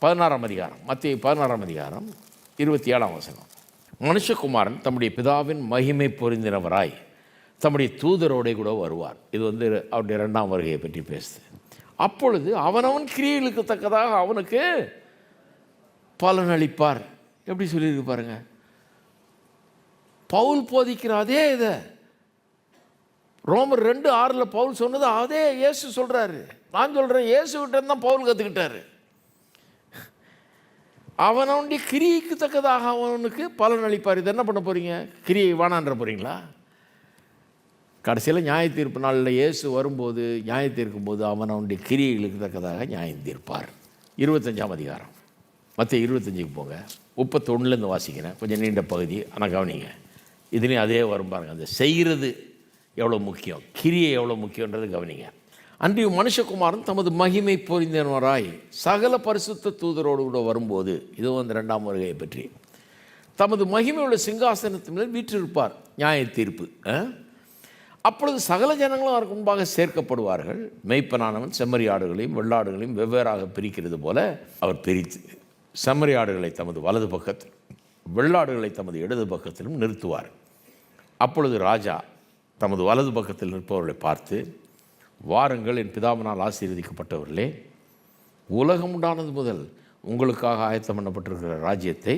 16ஆம் அதிகாரம், மத்தேயு 16ஆம் அதிகாரம் 27ஆம் வசனம். மனுஷகுமாரன் தம்முடைய பிதாவின் மகிமை பொருந்தினவராய் தம்முடைய தூதரோட கூட வருவார். இது அவருடைய 2ஆம் வருகையை பற்றி பேசுது. அப்பொழுது அவனவன் கிரியைகளுக்கு தக்கதாக அவனுக்கு பலனளிப்பார். எப்படி சொல்லியிருக்கு பாருங்க. பவுல் போதிக்கிற அதே இதை ரோமர் 2:6 பவுல் சொன்னது அதே இயேசு சொல்கிறாரு. நான் சொல்கிறேன், இயேசுகிட்ட தான் பவுல் கற்றுக்கிட்டாரு. அவனுடைய கிரியைக்கு தக்கதாக அவனுக்கு பலன் அளிப்பார். இது என்ன பண்ண போகிறீங்க? கிரியை வானான்ற போகிறீங்களா? கடைசியில் நியாய தீர்ப்பு நாளில் இயேசு வரும்போது நியாய தீர்க்கும்போது அவனுடைய கிரியைகளுக்கு தக்கதாக நியாயம் தீர்ப்பார். 25ஆம் அதிகாரம் மத்தேயு 25க்கு போங்க. 31லேருந்து வாசிக்கிறேன், கொஞ்சம் நீண்ட பகுதி, ஆனால் கவனிங்க. இதுலேயும் அதே வரும் பாருங்கள். அந்த செய்கிறது எவ்வளோ முக்கியம், கிரியை எவ்வளோ முக்கியன்றது கவனிங்க. அன்றைய மனுஷகுமாரன் தமது மகிமை பொருந்தினவராய் சகல பரிசுத்த தூதரோடு கூட வரும்போது, இதுவும் அந்த 2ஆம் வருகையை பற்றி, தமது மகிமையுள்ள சிங்காசனத்தின் மேல் வீற்றிருப்பார். நியாய தீர்ப்பு. அப்பொழுது சகல ஜனங்களும் அவருக்கு முன்பாக சேர்க்கப்படுவார்கள். மெய்ப்பனானவன் செம்மறி ஆடுகளையும் வெள்ளாடுகளையும் வெவ்வேறாக பிரிக்கிறது போல அவர் பிரித்து செம்மறி ஆடுகளை தமது வலது பக்கத்தில் வெள்ளாடுகளை தமது இடது பக்கத்திலும் நிறுத்துவார். அப்பொழுது ராஜா தமது வலது பக்கத்தில் நிற்பவர்களை பார்த்து, வாருங்கள் என் பிதாவினால் ஆசீர்வதிக்கப்பட்டவர்களே, உலகம் உண்டானது முதல் உங்களுக்காக ஆயத்தம் பண்ணப்பட்டிருக்கிற ராஜ்யத்தை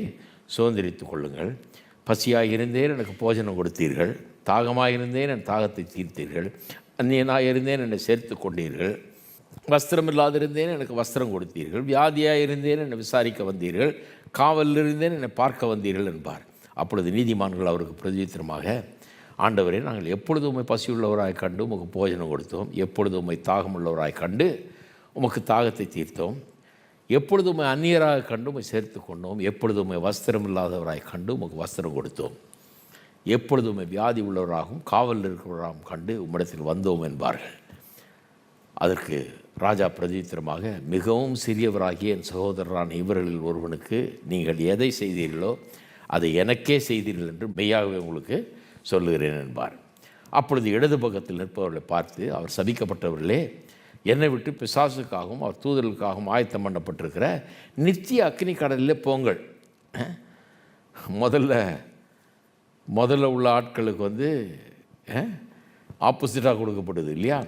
சுதந்திரித்துக் கொள்ளுங்கள். பசியாக இருந்தேன், எனக்கு போஜனம் கொடுத்தீர்கள். தாகமாக இருந்தேன், என் தாகத்தை தீர்த்தீர்கள். அந்நியனாக இருந்தேன், என்னை சேர்த்து கொண்டீர்கள். வஸ்திரம் இல்லாதிருந்தேன், எனக்கு வஸ்திரம் கொடுத்தீர்கள். வியாதியாக இருந்தேன், என்னை விசாரிக்க வந்தீர்கள். காவலில் இருந்தேன், என்னை பார்க்க வந்தீர்கள் என்பார். அப்பொழுது நீதிமான்கள் அவருக்கு பிரதித்திரமாக, ஆண்டவரே, நாங்கள் எப்பொழுது உம்மை பசியுள்ளவராய் கண்டு உமக்கு போஜனம் கொடுத்தோம், எப்பொழுது உம்மை தாகமுள்ளவராய் கண்டு உமக்கு தாகத்தை தீர்த்தோம், எப்பொழுது உம்மை அந்நியராக கண்டு உம்மை சேர்த்து கொண்டோம், எப்பொழுது உம்மை வஸ்திரம் இல்லாதவராய் கண்டு உமக்கு வஸ்திரம் கொடுத்தோம், எப்பொழுது உம்மை வியாதி உள்ளவராகவும் காவலில் இருக்கிறவராகவும் கண்டு உம்மிடத்தில் வந்தோம் என்பார்கள். அதற்கு ராஜா பிரதித்திரமாக, மிகவும் சிறியவராகிய என் சகோதரரான இவர்களில் ஒருவனுக்கு நீங்கள் எதை செய்தீர்களோ அதை எனக்கே செய்தீர்கள் என்று மெய்யாகவே உங்களுக்கு சொல்லுகிறேன் என்பார். அப்பொழுது இடது பக்கத்தில் நிற்பவர்களை பார்த்து, அவர் சபிக்கப்பட்டவர்களே, என்னை விட்டு பிசாசுக்காகவும் அவர் தூதர்களுக்காகவும் ஆயத்தம் பண்ணப்பட்டிருக்கிற நித்திய அக்னி கடலில் போங்கள். முதல்ல உள்ள ஆட்களுக்கு ஆப்போசிட்டாக கொடுக்கப்படுது இல்லையா?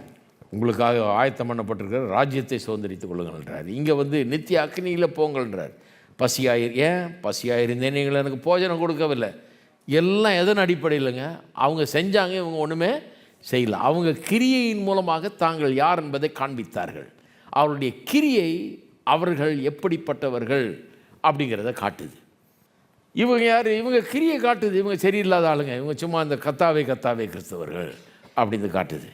உங்களுக்காக ஆயத்தம் பண்ணப்பட்டிருக்கிற ராஜ்யத்தை சுதந்திரித்துக் கொள்ளுங்கள்ன்றார். இங்கே நித்திய அக்னியில் போங்கள்ன்றார். பசியாக இருந்தேன், நீங்கள் எனக்கு போஜனம் கொடுக்கவில்லை. எல்லாம் எதன் அடிப்படையில்ங்க? அவங்க செஞ்சாங்க, இவங்க ஒன்றுமே செய்யலை. அவங்க கிரியையின் மூலமாக தாங்கள் யார் என்பதை காண்பித்தார்கள். அவருடைய கிரியை அவர்கள் எப்படிப்பட்டவர்கள் அப்படிங்கிறத காட்டுது. இவங்க யார்? இவங்க கிரியை காட்டுது. இவங்க சரியில்லாத ஆளுங்க, இவங்க சும்மா இந்த கத்தாவே கிறிஸ்தவர்கள் அப்படின்னு காட்டுது.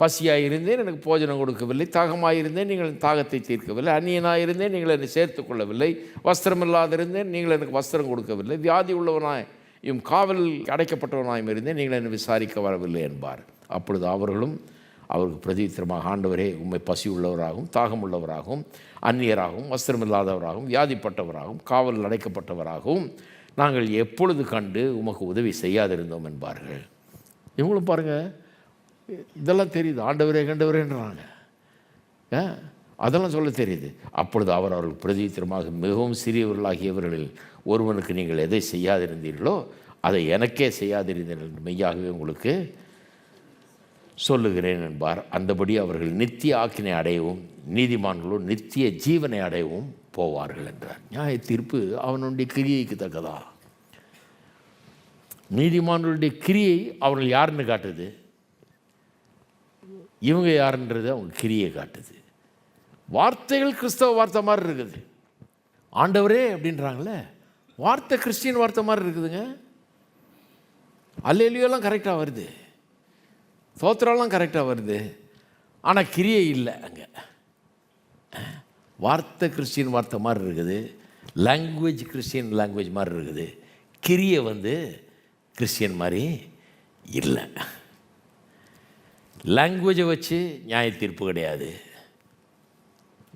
பசியாக இருந்தேன், எனக்கு போஜனம் கொடுக்கவில்லை. தாகமாக இருந்தேன், நீங்கள் தாகத்தை தீர்க்கவில்லை. அந்நியனாக இருந்தேன், நீங்கள் என்னை சேர்த்து கொள்ளவில்லை. வஸ்திரம் இல்லாதிருந்தேன், நீங்கள் எனக்கு வஸ்திரம் கொடுக்கவில்லை. வியாதி உள்ளவனாயும் காவல் அடைக்கப்பட்டவனாயும் இருந்தேன், நீங்கள் என்னை விசாரிக்க வரவில்லை என்பார். அப்பொழுது அவர்களும் அவருக்கு பிரதித்திரமாக, ஆண்டவரே, உம்மை பசி உள்ளவராகவும் தாகம் உள்ளவராகவும் அந்நியராகவும் வஸ்திரம் இல்லாதவராகவும் வியாதிப்பட்டவராகவும் காவல் அடைக்கப்பட்டவராகவும் நாங்கள் எப்பொழுது கண்டு உமக்கு உதவி செய்யாதிருந்தோம் என்பார்கள். இவங்களும் பாருங்கள், இதெல்லாம் தெரியுது. ஆண்டவரே கண்டவரேன்றாங்க, அதெல்லாம் சொல்ல தெரியுது. அப்பொழுது அவர்கள் பிரதித்திரமாக, மிகவும் சிறியவர்களாகியவர்களில் ஒருவனுக்கு நீங்கள் எதை செய்யாதிருந்தீர்களோ அதை எனக்கே செய்யாதிருந்தீர்கள் என்று மெய்யாகவே உங்களுக்கு சொல்லுகிறேன் என்பார். அந்தபடி அவர்கள் நித்திய ஆக்கினை அடையவும் நீதிமான்களோ நித்திய ஜீவனை அடையவும் போவார்கள் என்றார். நியாய தீர்ப்பு அவனுடைய கிரியைக்கு தக்கதா? நீதிமான்களுடைய கிரியை அவர்கள் யாருன்னு காட்டுது, இவங்க யாருன்றது அவங்க கிரியை காட்டுது. வார்த்தைகள் கிறிஸ்தவ வார்த்தை மாதிரி இருக்குது. ஆண்டவரே அப்படின்றாங்களே, வார்த்தை கிறிஸ்டின் வார்த்தை மாதிரி இருக்குதுங்க. அல்லேலூயாலாம் கரெக்டாக வருது, ஸ்தோத்திரம்லாம் கரெக்டாக வருது, ஆனால் கிரியை இல்லை. அங்கே வார்த்தை கிறிஸ்டின் வார்த்தை மாதிரி இருக்குது, லாங்குவேஜ் கிறிஸ்டின் லாங்குவேஜ் மாதிரி இருக்குது, கிரியை கிறிஸ்டியன் மாதிரி இல்லை. லாங்குவேஜை வச்சு நியாய தீர்ப்பு கிடையாது,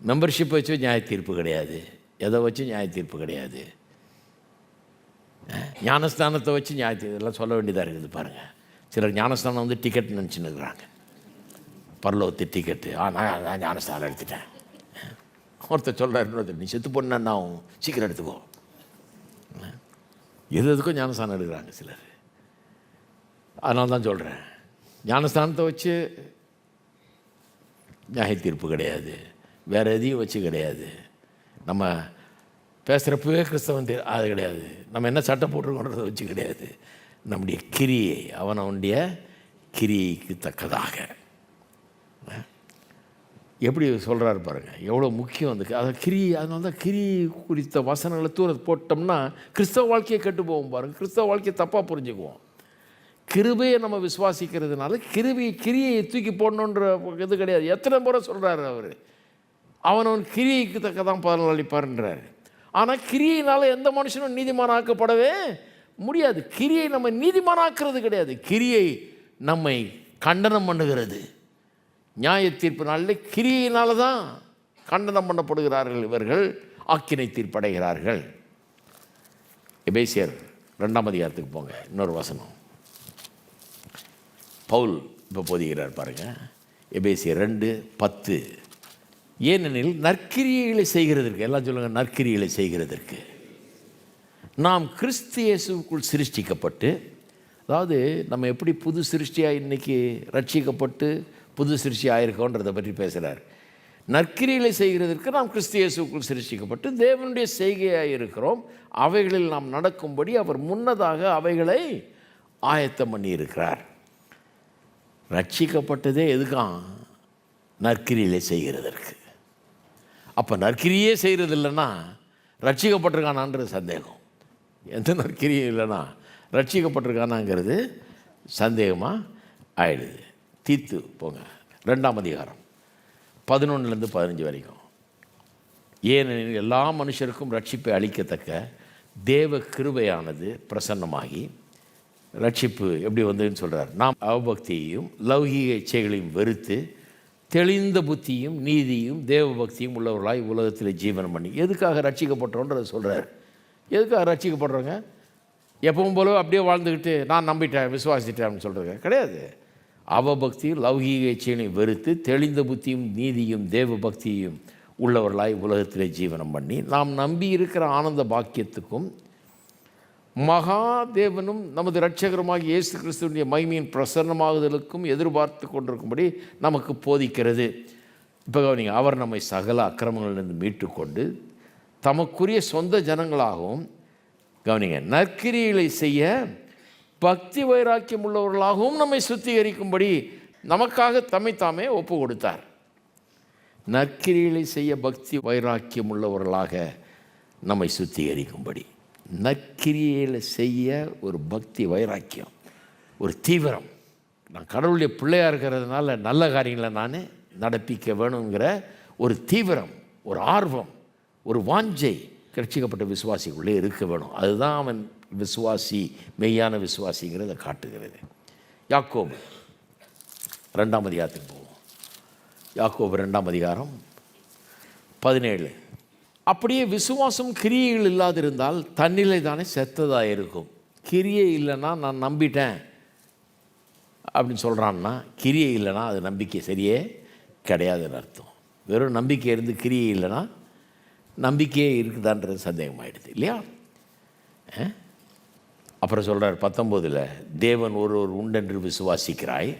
மெம்பர்ஷிப்பை வச்சு நியாய தீர்ப்பு கிடையாது, எதை வச்சு நியாய தீர்ப்பு கிடையாது. ஞானஸ்தானத்தை வச்சு நியாய தீர்ப்பு எல்லாம் சொல்ல வேண்டியதாக இருக்குது. பாருங்கள், சிலர் ஞானஸ்தானம் டிக்கெட் நினச்சின்னு இருக்கிறாங்க, பரலோகத்து டிக்கெட்டு. நான் ஞானஸ்தானம் எடுத்துட்டேன். ஒருத்தர் சொல்கிறாரு, நீ செத்து போனா சீக்கிரம் எடுத்துக்கோ. எதுக்கும் ஞானஸ்தானம் எடுக்கிறாங்க சிலர். அதனால தான் சொல்கிறேன், ஞானஸ்தானத்தை வச்சு நியாய தீர்ப்பு கிடையாது, வேறு எதையும் வச்சு கிடையாது. நம்ம பேசுகிறப்பவே கிறிஸ்தவன் அது கிடையாது, நம்ம என்ன சட்டம் போட்டிருக்கோன்றதை வச்சு கிடையாது. நம்முடைய கிரியை அவனுடைய கிரியைக்கு தக்கதாக எப்படி சொல்கிறாரு பாருங்கள், எவ்வளோ முக்கியம் அதை கிரியை. அதனால தான் கிரி குறித்த வசனங்களை தூர போட்டோம்னா கிறிஸ்தவ வாழ்க்கையை கெட்டு போவோம். பாருங்கள், கிறிஸ்தவ வாழ்க்கையை தப்பாக புரிஞ்சுக்குவோம். கிருபையை நம்ம விசுவாசிக்கிறதுனால கிரியை தூக்கி போடணுன்ற இது கிடையாது. எத்தனை முறை சொல்கிறாரு அவர், அவன் கிரியைக்கு தக்க தான் பலன் அளிப்பார்ன்றார். ஆனால் கிரியையினால் எந்த மனுஷனும் நீதிமானாக்கப்படவே முடியாது. கிரியை நம்ம நீதிமானாக்கிறது கிடையாது, கிரியை நம்மை கண்டனம் பண்ணுகிறது. நியாய தீர்ப்பு நாளில் கிரியினால தான் கண்டனம் பண்ணப்படுகிறார்கள் இவர்கள், ஆக்கினை தீர்ப்படைகிறார்கள். எபேசியர் 2ஆம் அதிகாரத்துக்கு போங்க, இன்னொரு வசனம் பவுல் இப்போ போதிக்கிறார் பாருங்கள். எபேசியர் 2:10. ஏனெனில் நற்கிரியைகளை செய்கிறதற்கு, எல்லாம் சொல்லுங்கள், நற்கிரியைகளை செய்கிறதற்கு நாம் கிறிஸ்து இயேசுவுக்குள் சிருஷ்டிக்கப்பட்டு அதாவது நம்ம எப்படி புது சிருஷ்டியாக இன்றைக்கி ரட்சிக்கப்பட்டு புது சிருஷ்டி ஆயிருக்கோன்றதை பற்றி பேசுகிறார். நற்கிரிகளை செய்கிறதற்கு நாம் கிறிஸ்து இயேசுக்குள் சிருஷ்டிக்கப்பட்டு தேவனுடைய செய்கையாக இருக்கிறோம். அவைகளில் நாம் நடக்கும்படி அவர் முன்னதாக அவைகளை ஆயத்தம் பண்ணி இருக்கிறார். ரட்சிக்கப்பட்டதே எதுக்காம்? நற்கிரிகளை செய்கிறதற்கு. அப்போ நற்கிரியே செய்கிறது இல்லைன்னா ரட்சிக்கப்பட்டிருக்கானான்றது சந்தேகம். எந்த நற்கிரியும் இல்லைன்னா ரட்சிக்கப்பட்டிருக்கானாங்கிறது சந்தேகமாக ஆயிடுது. தீத்து போங்க 2ஆம் அதிகாரம் 11 15 வரைக்கும். ஏனெனில் எல்லா மனுஷருக்கும் ரட்சிப்பை அளிக்கத்தக்க தேவ கிருபையானது பிரசன்னமாகி, ரட்சிப்பு எப்படி வந்ததுன்னு சொல்கிறார். நாம் அவபக்தியையும் லௌகீக இச்சைகளையும் வெறுத்து தெளிந்த புத்தியும் நீதியும் தேவ பக்தியும் உள்ளவர்களாய் உலகத்தில் ஜீவனம் பண்ணி. எதுக்காக ரட்சிக்கப்பட்டோன்றதை சொல்கிறார். எதுக்காக ரட்சிக்கப்படுறோங்க? எப்பவும் போல அப்படியே வாழ்ந்துக்கிட்டு நான் நம்பிட்டேன் விசுவாசிட்டேன்னு சொல்கிறேங்க கிடையாது. அவபக்தியும் லௌகீக இச்சைகளையும் வெறுத்து தெளிந்த புத்தியும் நீதியும் தேவ பக்தியும் உள்ளவர்களாய் உலகத்திலே ஜீவனம் பண்ணி நாம் நம்பி இருக்கிற ஆனந்த பாக்கியத்துக்கும் மகாதேவனும் நமது இரட்சகருமாகிய இயேசு கிறிஸ்துவினுடைய மகிமையின் பிரசன்னமாகுதலுக்கும் எதிர்பார்த்து கொண்டிருக்கும்படி நமக்கு போதிக்கிறது. இப்போ கவனிங்க, அவர் நம்மை சகல அக்கிரமங்களிலிருந்து மீட்டுக்கொண்டு தமக்குரிய சொந்த ஜனங்களாகவும், கவனிங்க, நற்கிரிகளை செய்ய பக்தி வைராக்கியம் உள்ளவர்களாகவும் நம்மை சுத்திகரிக்கும்படி நமக்காக தம்மைத்தாமே ஒப்பு கொடுத்தார். நற்கிரிகளை செய்ய பக்தி வைராக்கியம் உள்ளவர்களாக நம்மை சுத்திகரிக்கும்படி. நற்கிரிகளை செய்ய ஒரு பக்தி வைராக்கியம், ஒரு தீவிரம். நான் கடவுளுடைய பிள்ளையாக இருக்கிறதுனால நல்ல காரியங்களை நான் நடப்பிக்க வேணுங்கிற ஒரு தீவிரம், ஒரு ஆர்வம், ஒரு வாஞ்சை ரட்சிக்கப்பட்ட விசுவாசிக்குள்ளே இருக்க வேணும். அதுதான் அவன் விசுவாசி, மெய்யான விசுவாசிங்கிறத காட்டுகிறது. யாக்கோபு 2ஆம் அதிகாரத்துக்கு போவோம். யாக்கோபு 2ஆம் அதிகாரம் 17. அப்படியே விசுவாசம் கிரியைகள் இல்லாதிருந்தால் தன்னிலை தானே செத்ததாக இருக்கும். கிரியை இல்லைன்னா நான் நம்பிட்டேன் அப்படின்னு சொல்கிறான்னா, கிரியை இல்லைன்னா அது நம்பிக்கை சரியே கிடையாதுன்னு அர்த்தம். வெறும் நம்பிக்கை இருந்து கிரியை இல்லைன்னா நம்பிக்கையே இருக்குதான்றது சந்தேகமாயிடுது இல்லையா? அப்புறம் சொல்கிறார் 19, தேவன் ஒருவர் உண்டென்று விசுவாசிக்கிறாய்.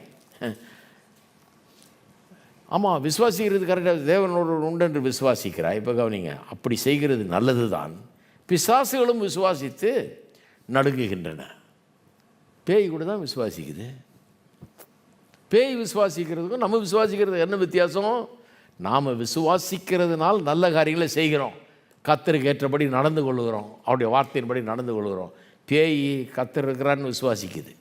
ஆமாம், விசுவாசிக்கிறது கரெக்டாக. தேவன் ஒருவர் உண்டென்று விசுவாசிக்கிறாய். இப்போ கவனிங்க, அப்படி செய்கிறது நல்லது தான். பிசாசுகளும் விசுவாசித்து நடுங்குகின்றன. பேய் கூட தான் விசுவாசிக்குது. பேய் விசுவாசிக்கிறதுக்கும் நம்ம விசுவாசிக்கிறது என்ன வித்தியாசம்? நாம் விசுவாசிக்கிறதுனால் நல்ல காரியங்களை செய்கிறோம், கர்த்தருக்கு ஏற்றபடி நடந்து கொள்கிறோம், அவருடைய வார்த்தையின்படி நடந்து கொள்கிறோம். பேய் கர்த்தர் இருக்கிறான்னு விசுவாசிக்குது.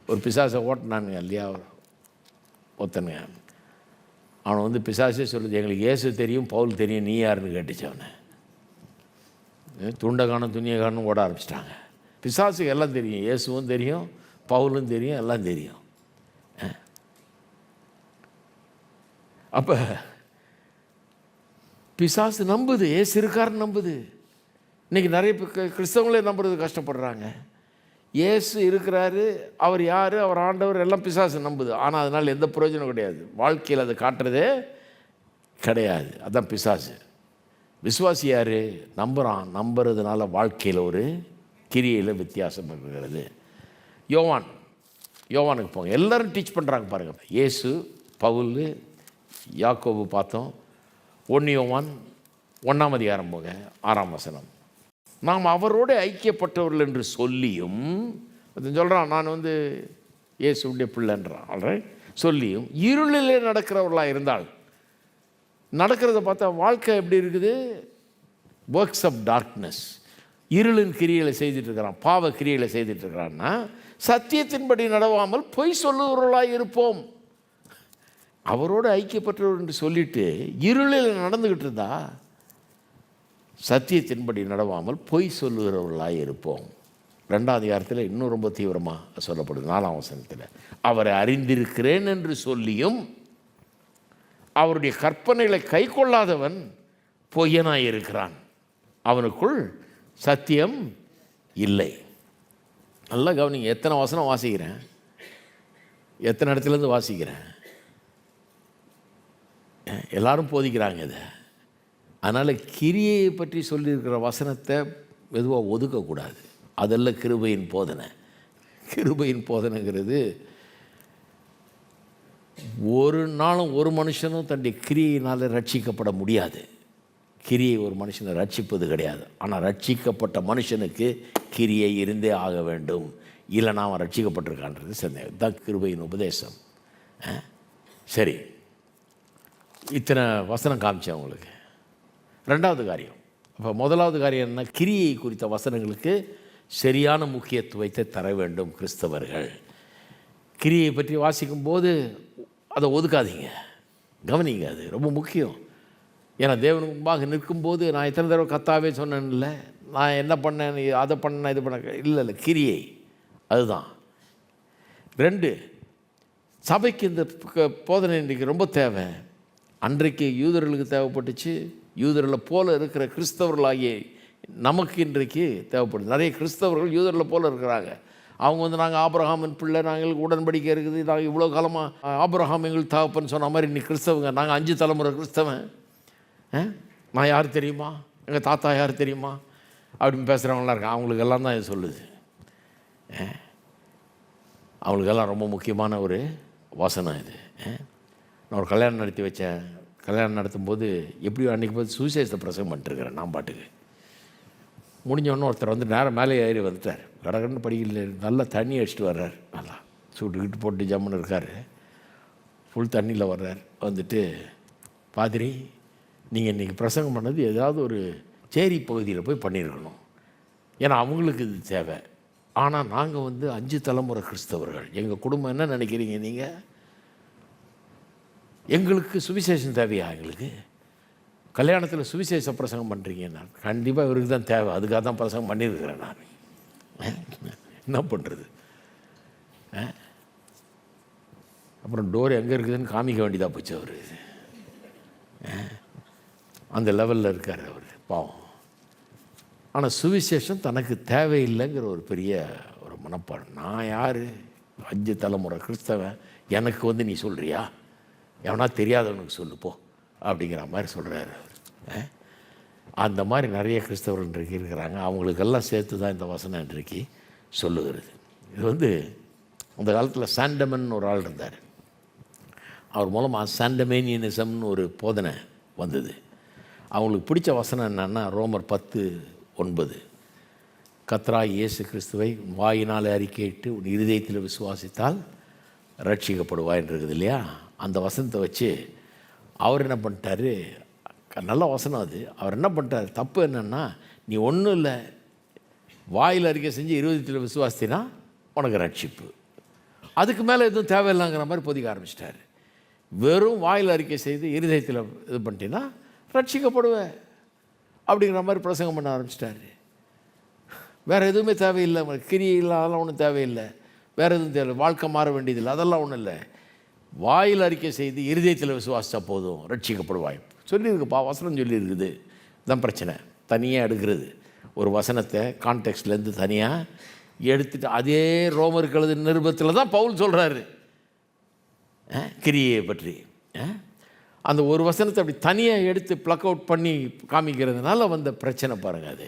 ஒரு பிசாசை ஓட்டினானுங்க இல்லையா ஒருத்தனுங்க, அவனை பிசாசே சொல்லுது, எங்களுக்கு இயேசு தெரியும் பவுல் தெரியும், நீ யாருன்னு கேட்டுச்சு. அவனை துண்டை காணும் துணியை காணும் ஓட ஆரம்பிச்சிட்டாங்க. பிசாசுக்கு எல்லாம் தெரியும், இயேசுவும் தெரியும் பவுலும் தெரியும், எல்லாம் தெரியும். அப்போ பிசாசு நம்புது, ஏசு இருக்காருன்னு நம்புது. இன்றைக்கி நிறைய கிறிஸ்தவங்களே நம்புறது கஷ்டப்படுறாங்க. இயேசு இருக்கிறாரு, அவர் யார், அவர் ஆண்டவர், எல்லாம் பிசாசு நம்புது. ஆனால் அதனால் எந்த பிரயோஜனம் கிடையாது. வாழ்க்கையில் அதை காட்டுறதே கிடையாது. அதுதான் பிசாசு. விசுவாசி யார்? நம்புகிறான். நம்புறதுனால வாழ்க்கையில் ஒரு கிரியையில் வித்தியாசம் இருக்கிறது. யோவானுக்கு போங்க, எல்லோரும் டீச் பண்ணுறாங்க பாருங்கள். இயேசு, பவுல், யாக்கோபு பார்த்தோம். 1 யோவான் 1ஆம் அதிகாரம் போங்க 6ஆம் வசனம். நாம் அவரோடு ஐக்கியப்பட்டவர்கள் என்று சொல்லியும், சொல்கிறான் நான் இயேசுடைய பிள்ளைன்றான், சொல்லியும் இருளிலே நடக்கிறவர்களாக இருந்தால், நடக்கிறத பார்த்தா வாழ்க்கை எப்படி இருக்குது? ஒர்க்ஸ் ஆஃப் டார்க்னஸ், இருளின் கிரியைகளை செய்துட்ருக்கிறான், பாவ கிரியைகளை செய்துட்ருக்கிறான்னா சத்தியத்தின்படி நடவாமல் பொய் சொல்லுகிறவர்களாக இருப்போம். அவரோடு ஐக்கியப்பட்டவர் என்று சொல்லிட்டு இருளில் நடந்துக்கிட்டு இருந்தா சத்தியத்தின்படி நடவாமல் பொய் சொல்லுகிறவர்களாக இருப்போம். 2ஆம் அதிகாரத்தில் இன்னும் ரொம்ப தீவிரமாக சொல்லப்படுது. 4ஆம் வசனத்தில், அவரை அறிந்திருக்கிறேன் என்று சொல்லியும் அவருடைய கற்பனைகளை கை கொள்ளாதவன் பொய்யனாய் இருக்கிறான், அவனுக்குள் சத்தியம் இல்லை. நல்லா கவனிங்க, எத்தனை வசனம் வாசிக்கிறேன், எத்தனை இடத்துலேருந்து வாசிக்கிறேன். எல்லாரும் போதிக்கிறாங்க இதை. அதனால் கிரியையை பற்றி சொல்லியிருக்கிற வசனத்தை மெதுவாக ஒதுக்கக்கூடாது. அதெல்லாம் கிருபையின் போதனை. கிருபையின் போதனைங்கிறது ஒரு நாளும் ஒரு மனுஷனும் தன்னுடைய கிரியையினால் ரட்சிக்கப்பட முடியாது. கிரியை ஒரு மனுஷனை ரட்சிப்பது கிடையாது. ஆனால் ரட்சிக்கப்பட்ட மனுஷனுக்கு கிரியை இருந்தே ஆக வேண்டும், இல்லைனா அவன் ரட்சிக்கப்பட்டிருக்கான்றது சந்தேகம். தான் கிருபையின் உபதேசம். சரி, இத்தனை வசனம் காமிச்சேன் உங்களுக்கு. ரெண்டாவது காரியம், அப்போ முதலாவது காரியம் என்ன? கிரியை குறித்த வசனங்களுக்கு சரியான முக்கியத்துவத்தை தர வேண்டும் கிறிஸ்தவர்கள். கிரியை பற்றி வாசிக்கும்போது அதை ஒதுக்காதீங்க, கவனிங்க, அது ரொம்ப முக்கியம். ஏன்னா தேவனுக்கு முன்பாக நிற்கும்போது நான் எத்தனை தடவை கத்தாவே சொன்னேன்ல, நான் என்ன பண்ணேன், அதை பண்ணேன், இது பண்ண இல்லை, கிரியை அதுதான். 2, சபைக்கு இந்த போதனை இன்றைக்கு ரொம்ப தேவை. அன்றைக்கு யூதர்களுக்கு தேவைப்பட்டுச்சு, யூதர்களை போல இருக்கிற கிறிஸ்தவர்களாகிய நமக்கு இன்றைக்கு தேவைப்படுது. நிறைய கிறிஸ்தவர்கள் யூதர்களை போல இருக்கிறாங்க. அவங்க வந்து நாங்கள் ஆபிரகாமின் பிள்ளை, நாங்களுக்கு உடன்படிக்கை இருக்குது, நாங்கள் இவ்வளோ காலமாக ஆபிரகாம் எங்களுக்கு தகப்பன்னு சொன்ன மாதிரி இன்னைக்கு கிறிஸ்தவங்க, நாங்கள் 5 தலைமுறை கிறிஸ்தவன், நான் யார் தெரியுமா, எங்கள் தாத்தா யார் தெரியுமா அப்படின்னு பேசுகிறவங்களாம் இருக்காங்க. அவங்களுக்கெல்லாம் தான் இது சொல்லுது. அவங்களுக்கெல்லாம் ரொம்ப முக்கியமான ஒரு வசனம் இது. நான் ஒரு கல்யாணம் நடத்தி வச்சேன். கல்யாணம் நடத்தும்போது எப்படியோ அன்றைக்கி போய் சுவிசேஷத்தை பிரசங்கம் பண்ணிட்டுருக்கிறேன். நான் பாட்டுக்கு முடிஞ்சவொன்னே ஒருத்தர் வந்து நேரம் மேலே ஏறி வந்துட்டார். கடகடன்னு படிக்கல, நல்லா தண்ணி அடிச்சுட்டு வர்றார். நல்லா சூட்டுக்கிட்டு போட்டு ஜம்முன்னு இருக்கார். ஃபுல் தண்ணியில் வர்றார். வந்துட்டு, பாதிரி நீங்கள் இன்றைக்கி பிரசங்கம் பண்ணது ஏதாவது ஒரு சேரி பகுதியில் போய் பண்ணியிருக்கணும், ஏன்னா அவங்களுக்கு இது தேவை. ஆனால் நாங்கள் வந்து 5 தலைமுறை கிறிஸ்தவர்கள், எங்கள் குடும்பம் என்ன நினைக்கிறீங்க நீங்கள்? எங்களுக்கு சுவிசேஷம் தேவையா? எங்களுக்கு கல்யாணத்தில் சுவிசேஷ பிரசங்கம் பண்ணுறீங்க. நான் கண்டிப்பாக இவருக்கு தான் தேவை, அதுக்காக தான் பிரசங்கம் பண்ணியிருக்கிறேன். நான் என்ன பண்ணுறது? அப்புறம் டோர் எங்கே இருக்குதுன்னு காமிக்க வேண்டியதாக போச்சு. அவர் அந்த லெவலில் இருக்கார் அவர், பாவம். ஆனால் சுவிசேஷம் தனக்கு தேவையில்லைங்கிற ஒரு பெரிய ஒரு மனப்பாடு. நான் யார், 5 தலைமுறை கிறிஸ்தவன், எனக்கு வந்து நீ சொல்கிறியா, எவனா தெரியாதவனுக்கு சொல்லுப்போ அப்படிங்கிற மாதிரி சொல்கிறாரு அவர். அந்த மாதிரி நிறைய கிறிஸ்தவர்கள் இன்றைக்கு இருக்கிறாங்க. அவங்களுக்கெல்லாம் சேர்த்து தான் இந்த வசனம் இன்றைக்கு சொல்லுகிறது. இது வந்து அந்த காலத்தில் சாண்டமன் ஒரு ஆள் இருந்தார். அவர் மூலமாக சாண்டமேனியனிசம்னு ஒரு போதனை வந்தது. அவங்களுக்கு பிடிச்ச வசனம் என்னென்னா ரோமர் 10:9, கர்த்தராகிய இயேசு கிறிஸ்துவை வாயினால் அறிக்கையிட்டு உன் இருதயத்தில் விசுவாசித்தால் ரட்சிக்கப்படுவாயின்னு இருக்குது இல்லையா? அந்த வசனத்தை வச்சு அவர் என்ன பண்ணிட்டார், நல்ல வசனம் அது. அவர் என்ன பண்ணிட்டார், தப்பு என்னென்னா, நீ ஒன்றும் இல்லை, வாயில் அறிக்கை செஞ்சு இருதயத்தில் விசுவாசித்தினா உனக்கு ரட்சிப்பு, அதுக்கு மேலே எதுவும் தேவையில்லைங்கிற மாதிரி பொதிக்க ஆரம்பிச்சிட்டார். வெறும் வாயில் அறிக்கை செய்து இருதயத்தில் இது பண்ணிட்டீங்கன்னா ரட்சிக்கப்படுவேன் அப்படிங்கிற மாதிரி பிரசங்கம் பண்ண ஆரம்பிச்சிட்டாரு. வேறு எதுவுமே தேவையில்லை, கிரியை இல்லை, அதெல்லாம் ஒன்றும் தேவையில்லை, வேறு எதுவும் தேவை, வாழ்க்கை மாற வேண்டியதில்லை, அதெல்லாம் ஒன்றும் இல்லை, வாயில் அறிக்கை செய்து இருதயத்தில் விசுவாசித்தா போதும் ரட்சிக்கப்படுவாய் சொல்லியிருக்குப்பா, வசனம் சொல்லியிருக்குது. தான் பிரச்சனை, தனியாக எடுக்கிறது. ஒரு வசனத்தை கான்டெக்ஸ்ட்லேருந்து தனியாக எடுத்துட்டு அதே ரோமருக்கு எழுது நிருபத்தில் தான் பவுல் சொல்கிறாரு கிரியை பற்றி. அந்த ஒரு வசனத்தை அப்படி தனியாக எடுத்து ப்ளக் அவுட் பண்ணி காமிக்கிறதுனால வந்த பிரச்சனை பாருங்கள். அது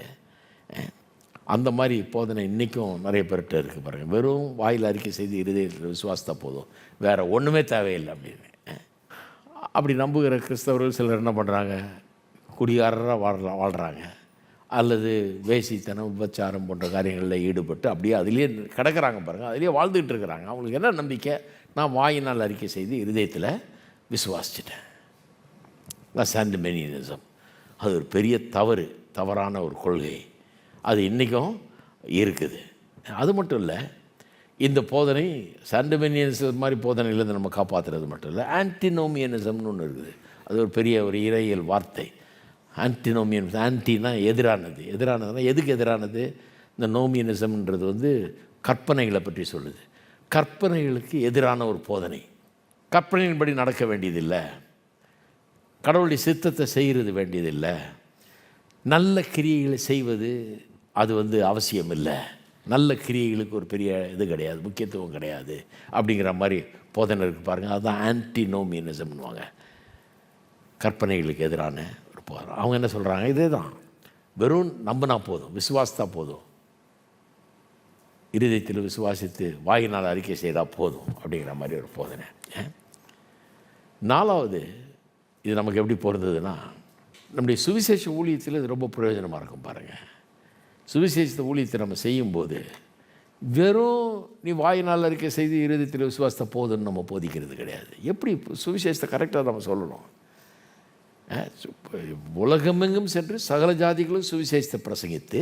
அந்த மாதிரி போதனை இன்றைக்கும் நிறைய பேர்கிட்ட இருக்குது பாருங்கள். வெறும் வாயில் அறிக்கை செய்து இருதயத்தில் விசுவாசத்தா போதும், வேறு ஒன்றுமே தேவையில்லை அப்படின்னு. அப்படி நம்புகிற கிறிஸ்தவர்கள் சிலர் என்ன பண்ணுறாங்க, குடிகாரராக வாழ்கிறாங்க, அல்லது வேசித்தனம் விபச்சாரம் போன்ற காரியங்களில் ஈடுபட்டு அப்படியே அதிலே கிடக்கிறாங்க பாருங்கள், அதிலே வாழ்ந்துக்கிட்டு இருக்கிறாங்க. அவங்களுக்கு என்ன நம்பிக்கை, நான் வாயினால் அறிக்கை செய்து இருதயத்தில் விசுவாசிச்சிட்டேன். சாண்டமேனியனிசம் அது ஒரு பெரிய தவறான ஒரு கொள்கை. அது இன்றைக்கும் இருக்குது. அது மட்டும் இல்லை, இந்த போதனை சாண்டமேனியனிசம் மாதிரி போதனையிலேருந்து நம்ம காப்பாற்றுறது மட்டும் இல்லை, ஆன்டினோமியனிசம்னு ஒன்று இருக்குது. அது ஒரு பெரிய ஒரு இறையியல் வார்த்தை. ஆன்டினோமியனிசம், ஆன்டினா எதிரானதுன்னா எதுக்கு எதிரானது? இந்த நோமியனிசம்ன்றது வந்து கற்பனைகளை பற்றி சொல்லுது. கற்பனைகளுக்கு எதிரான ஒரு போதனை. கற்பனையின்படி நடக்க வேண்டியதில்லை, கடவுளுடைய சித்தத்தை செய்கிறது வேண்டியதில்லை, நல்ல கிரியைகளை செய்வது அது வந்து அவசியம் இல்லை, நல்ல கிரியைகளுக்கு ஒரு பெரிய இது கிடையாது, முக்கியத்துவம் கிடையாது அப்படிங்கிற மாதிரி போதனை இருக்குது பாருங்கள். அதுதான் ஆன்டினோமியனிசம்னுவாங்க, கற்பனைகளுக்கு எதிரான ஒரு போதனை. அவங்க என்ன சொல்கிறாங்க, இதே தான், வெறும் நம்பினா போதும், விசுவாசத்தா போதும், இருதயத்தில் விசுவாசித்து வாயினால் அறிக்கை செய்தால் போதும் அப்படிங்கிற மாதிரி ஒரு போதனை. நாலாவது, இது நமக்கு எப்படி பொருந்ததுன்னா, நம்முடைய சுவிசேஷ ஊழியத்தில் இது ரொம்ப பிரயோஜனமாக இருக்கும். பாருங்கள், சுவிசேஷ ஊழியத்தை நம்ம செய்யும்போது வெறும் நீ வாயினால் அறிக்கை செய்து இருதயத்தில் விசுவாசத்தை போதுன்னு நம்ம போதிக்கிறது கிடையாது. எப்படி சுவிசேஷத்தை கரெக்டாக நம்ம சொல்லணும். உலகமெங்கும் சென்று சகல ஜாதிகளும் சுவிசேஷத்தை பிரசங்கித்து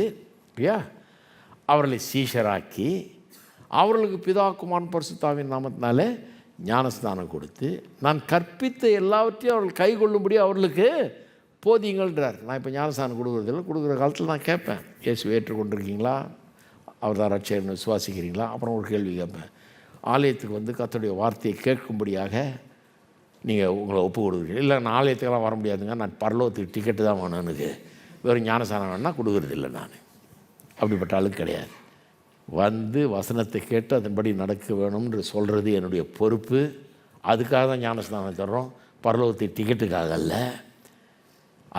அவர்களை சீஷராக்கி அவர்களுக்கு பிதா குமாரன் பரிசுத்தாவின் நாமத்தினால ஞானஸ்தானம் கொடுத்து நான் கற்பித்த எல்லாவற்றையும் அவர்கள் கை கொள்ளும்படி அவர்களுக்கு போதிங்கள்ன்றார். நான் இப்போ ஞானஸ்தானம் கொடுக்குறதில்ல, கொடுக்குற காலத்தில் நான் கேட்பேன், இயேசு ஏற்றுக்கொண்டிருக்கீங்களா, அவர் தான் ரட்சகர்னு விசுவாசிக்கிறீங்களா? அப்புறம் ஒரு கேள்வி கேட்பேன், ஆலயத்துக்கு வந்து கர்த்தருடைய வார்த்தையை கேட்கும்படியாக நீங்கள் உங்களை ஒப்பு கொடுக்குறீங்க? இல்லை, நான் ஆலயத்துக்கெல்லாம் வர முடியாதுங்க, நான் பரலோகத்துக்கு டிக்கெட்டு தான் வேணும், எனக்கு வெறும் ஞானஸ்தானம் வேணால் கொடுக்குறதில்லை. நான் அப்படிப்பட்ட ஆளுக்கு கிடையாது. வந்து வசனத்தை கேட்டு அதன்படி நடக்க வேணும்னு சொல்கிறது என்னுடைய பொறுப்பு. அதுக்காக தான் ஞானஸ்தானம் தர்றோம், பரலோகத்துக்கு டிக்கெட்டுக்காக அல்ல.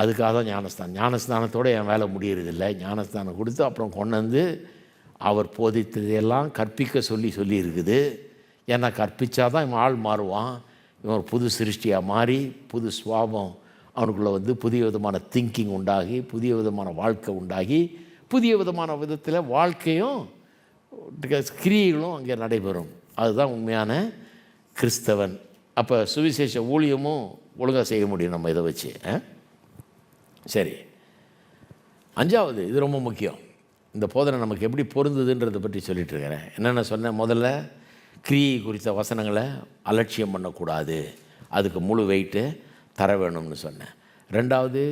அதுக்காக தான் ஞானஸ்தானத்தோடு என் வேலை முடியறதில்லை. ஞானஸ்தானம் கொடுத்து அப்புறம் கொண்டு வந்து அவர் போதித்ததையெல்லாம் கற்பிக்க சொல்லி இருக்குது. ஏன்னா கற்பித்தா தான் இவன் ஆள் மாறுவான். இவன் ஒரு புது சிருஷ்டியாக மாறி புது சுவாபம் அவனுக்குள்ளே வந்து புதிய விதமான திங்கிங் உண்டாகி புதிய விதமான வாழ்க்கை உண்டாகி புதிய விதமான விதத்தில் வாழ்க்கையும் கிரியைகளும் அங்கே நடைபெறும். அதுதான் உண்மையான கிறிஸ்தவன். அப்போ சுவிசேஷ ஊழியமும் ஒழுங்காக செய்ய முடியும் நம்ம இதை வச்சு. சரி, அஞ்சாவது, இது ரொம்ப முக்கியம். இந்த போதனை நமக்கு எப்படி பொருந்ததுன்றதை பற்றி சொல்லிட்டு இருக்கிறேன். என்னென்ன சொன்னேன்? முதல்ல, கிரியை குறித்த வசனங்களை அலட்சியம் பண்ணக்கூடாது, அதுக்கு முழு வெயிட்டு தர வேணும்னு சொன்னேன். ரெண்டாவது,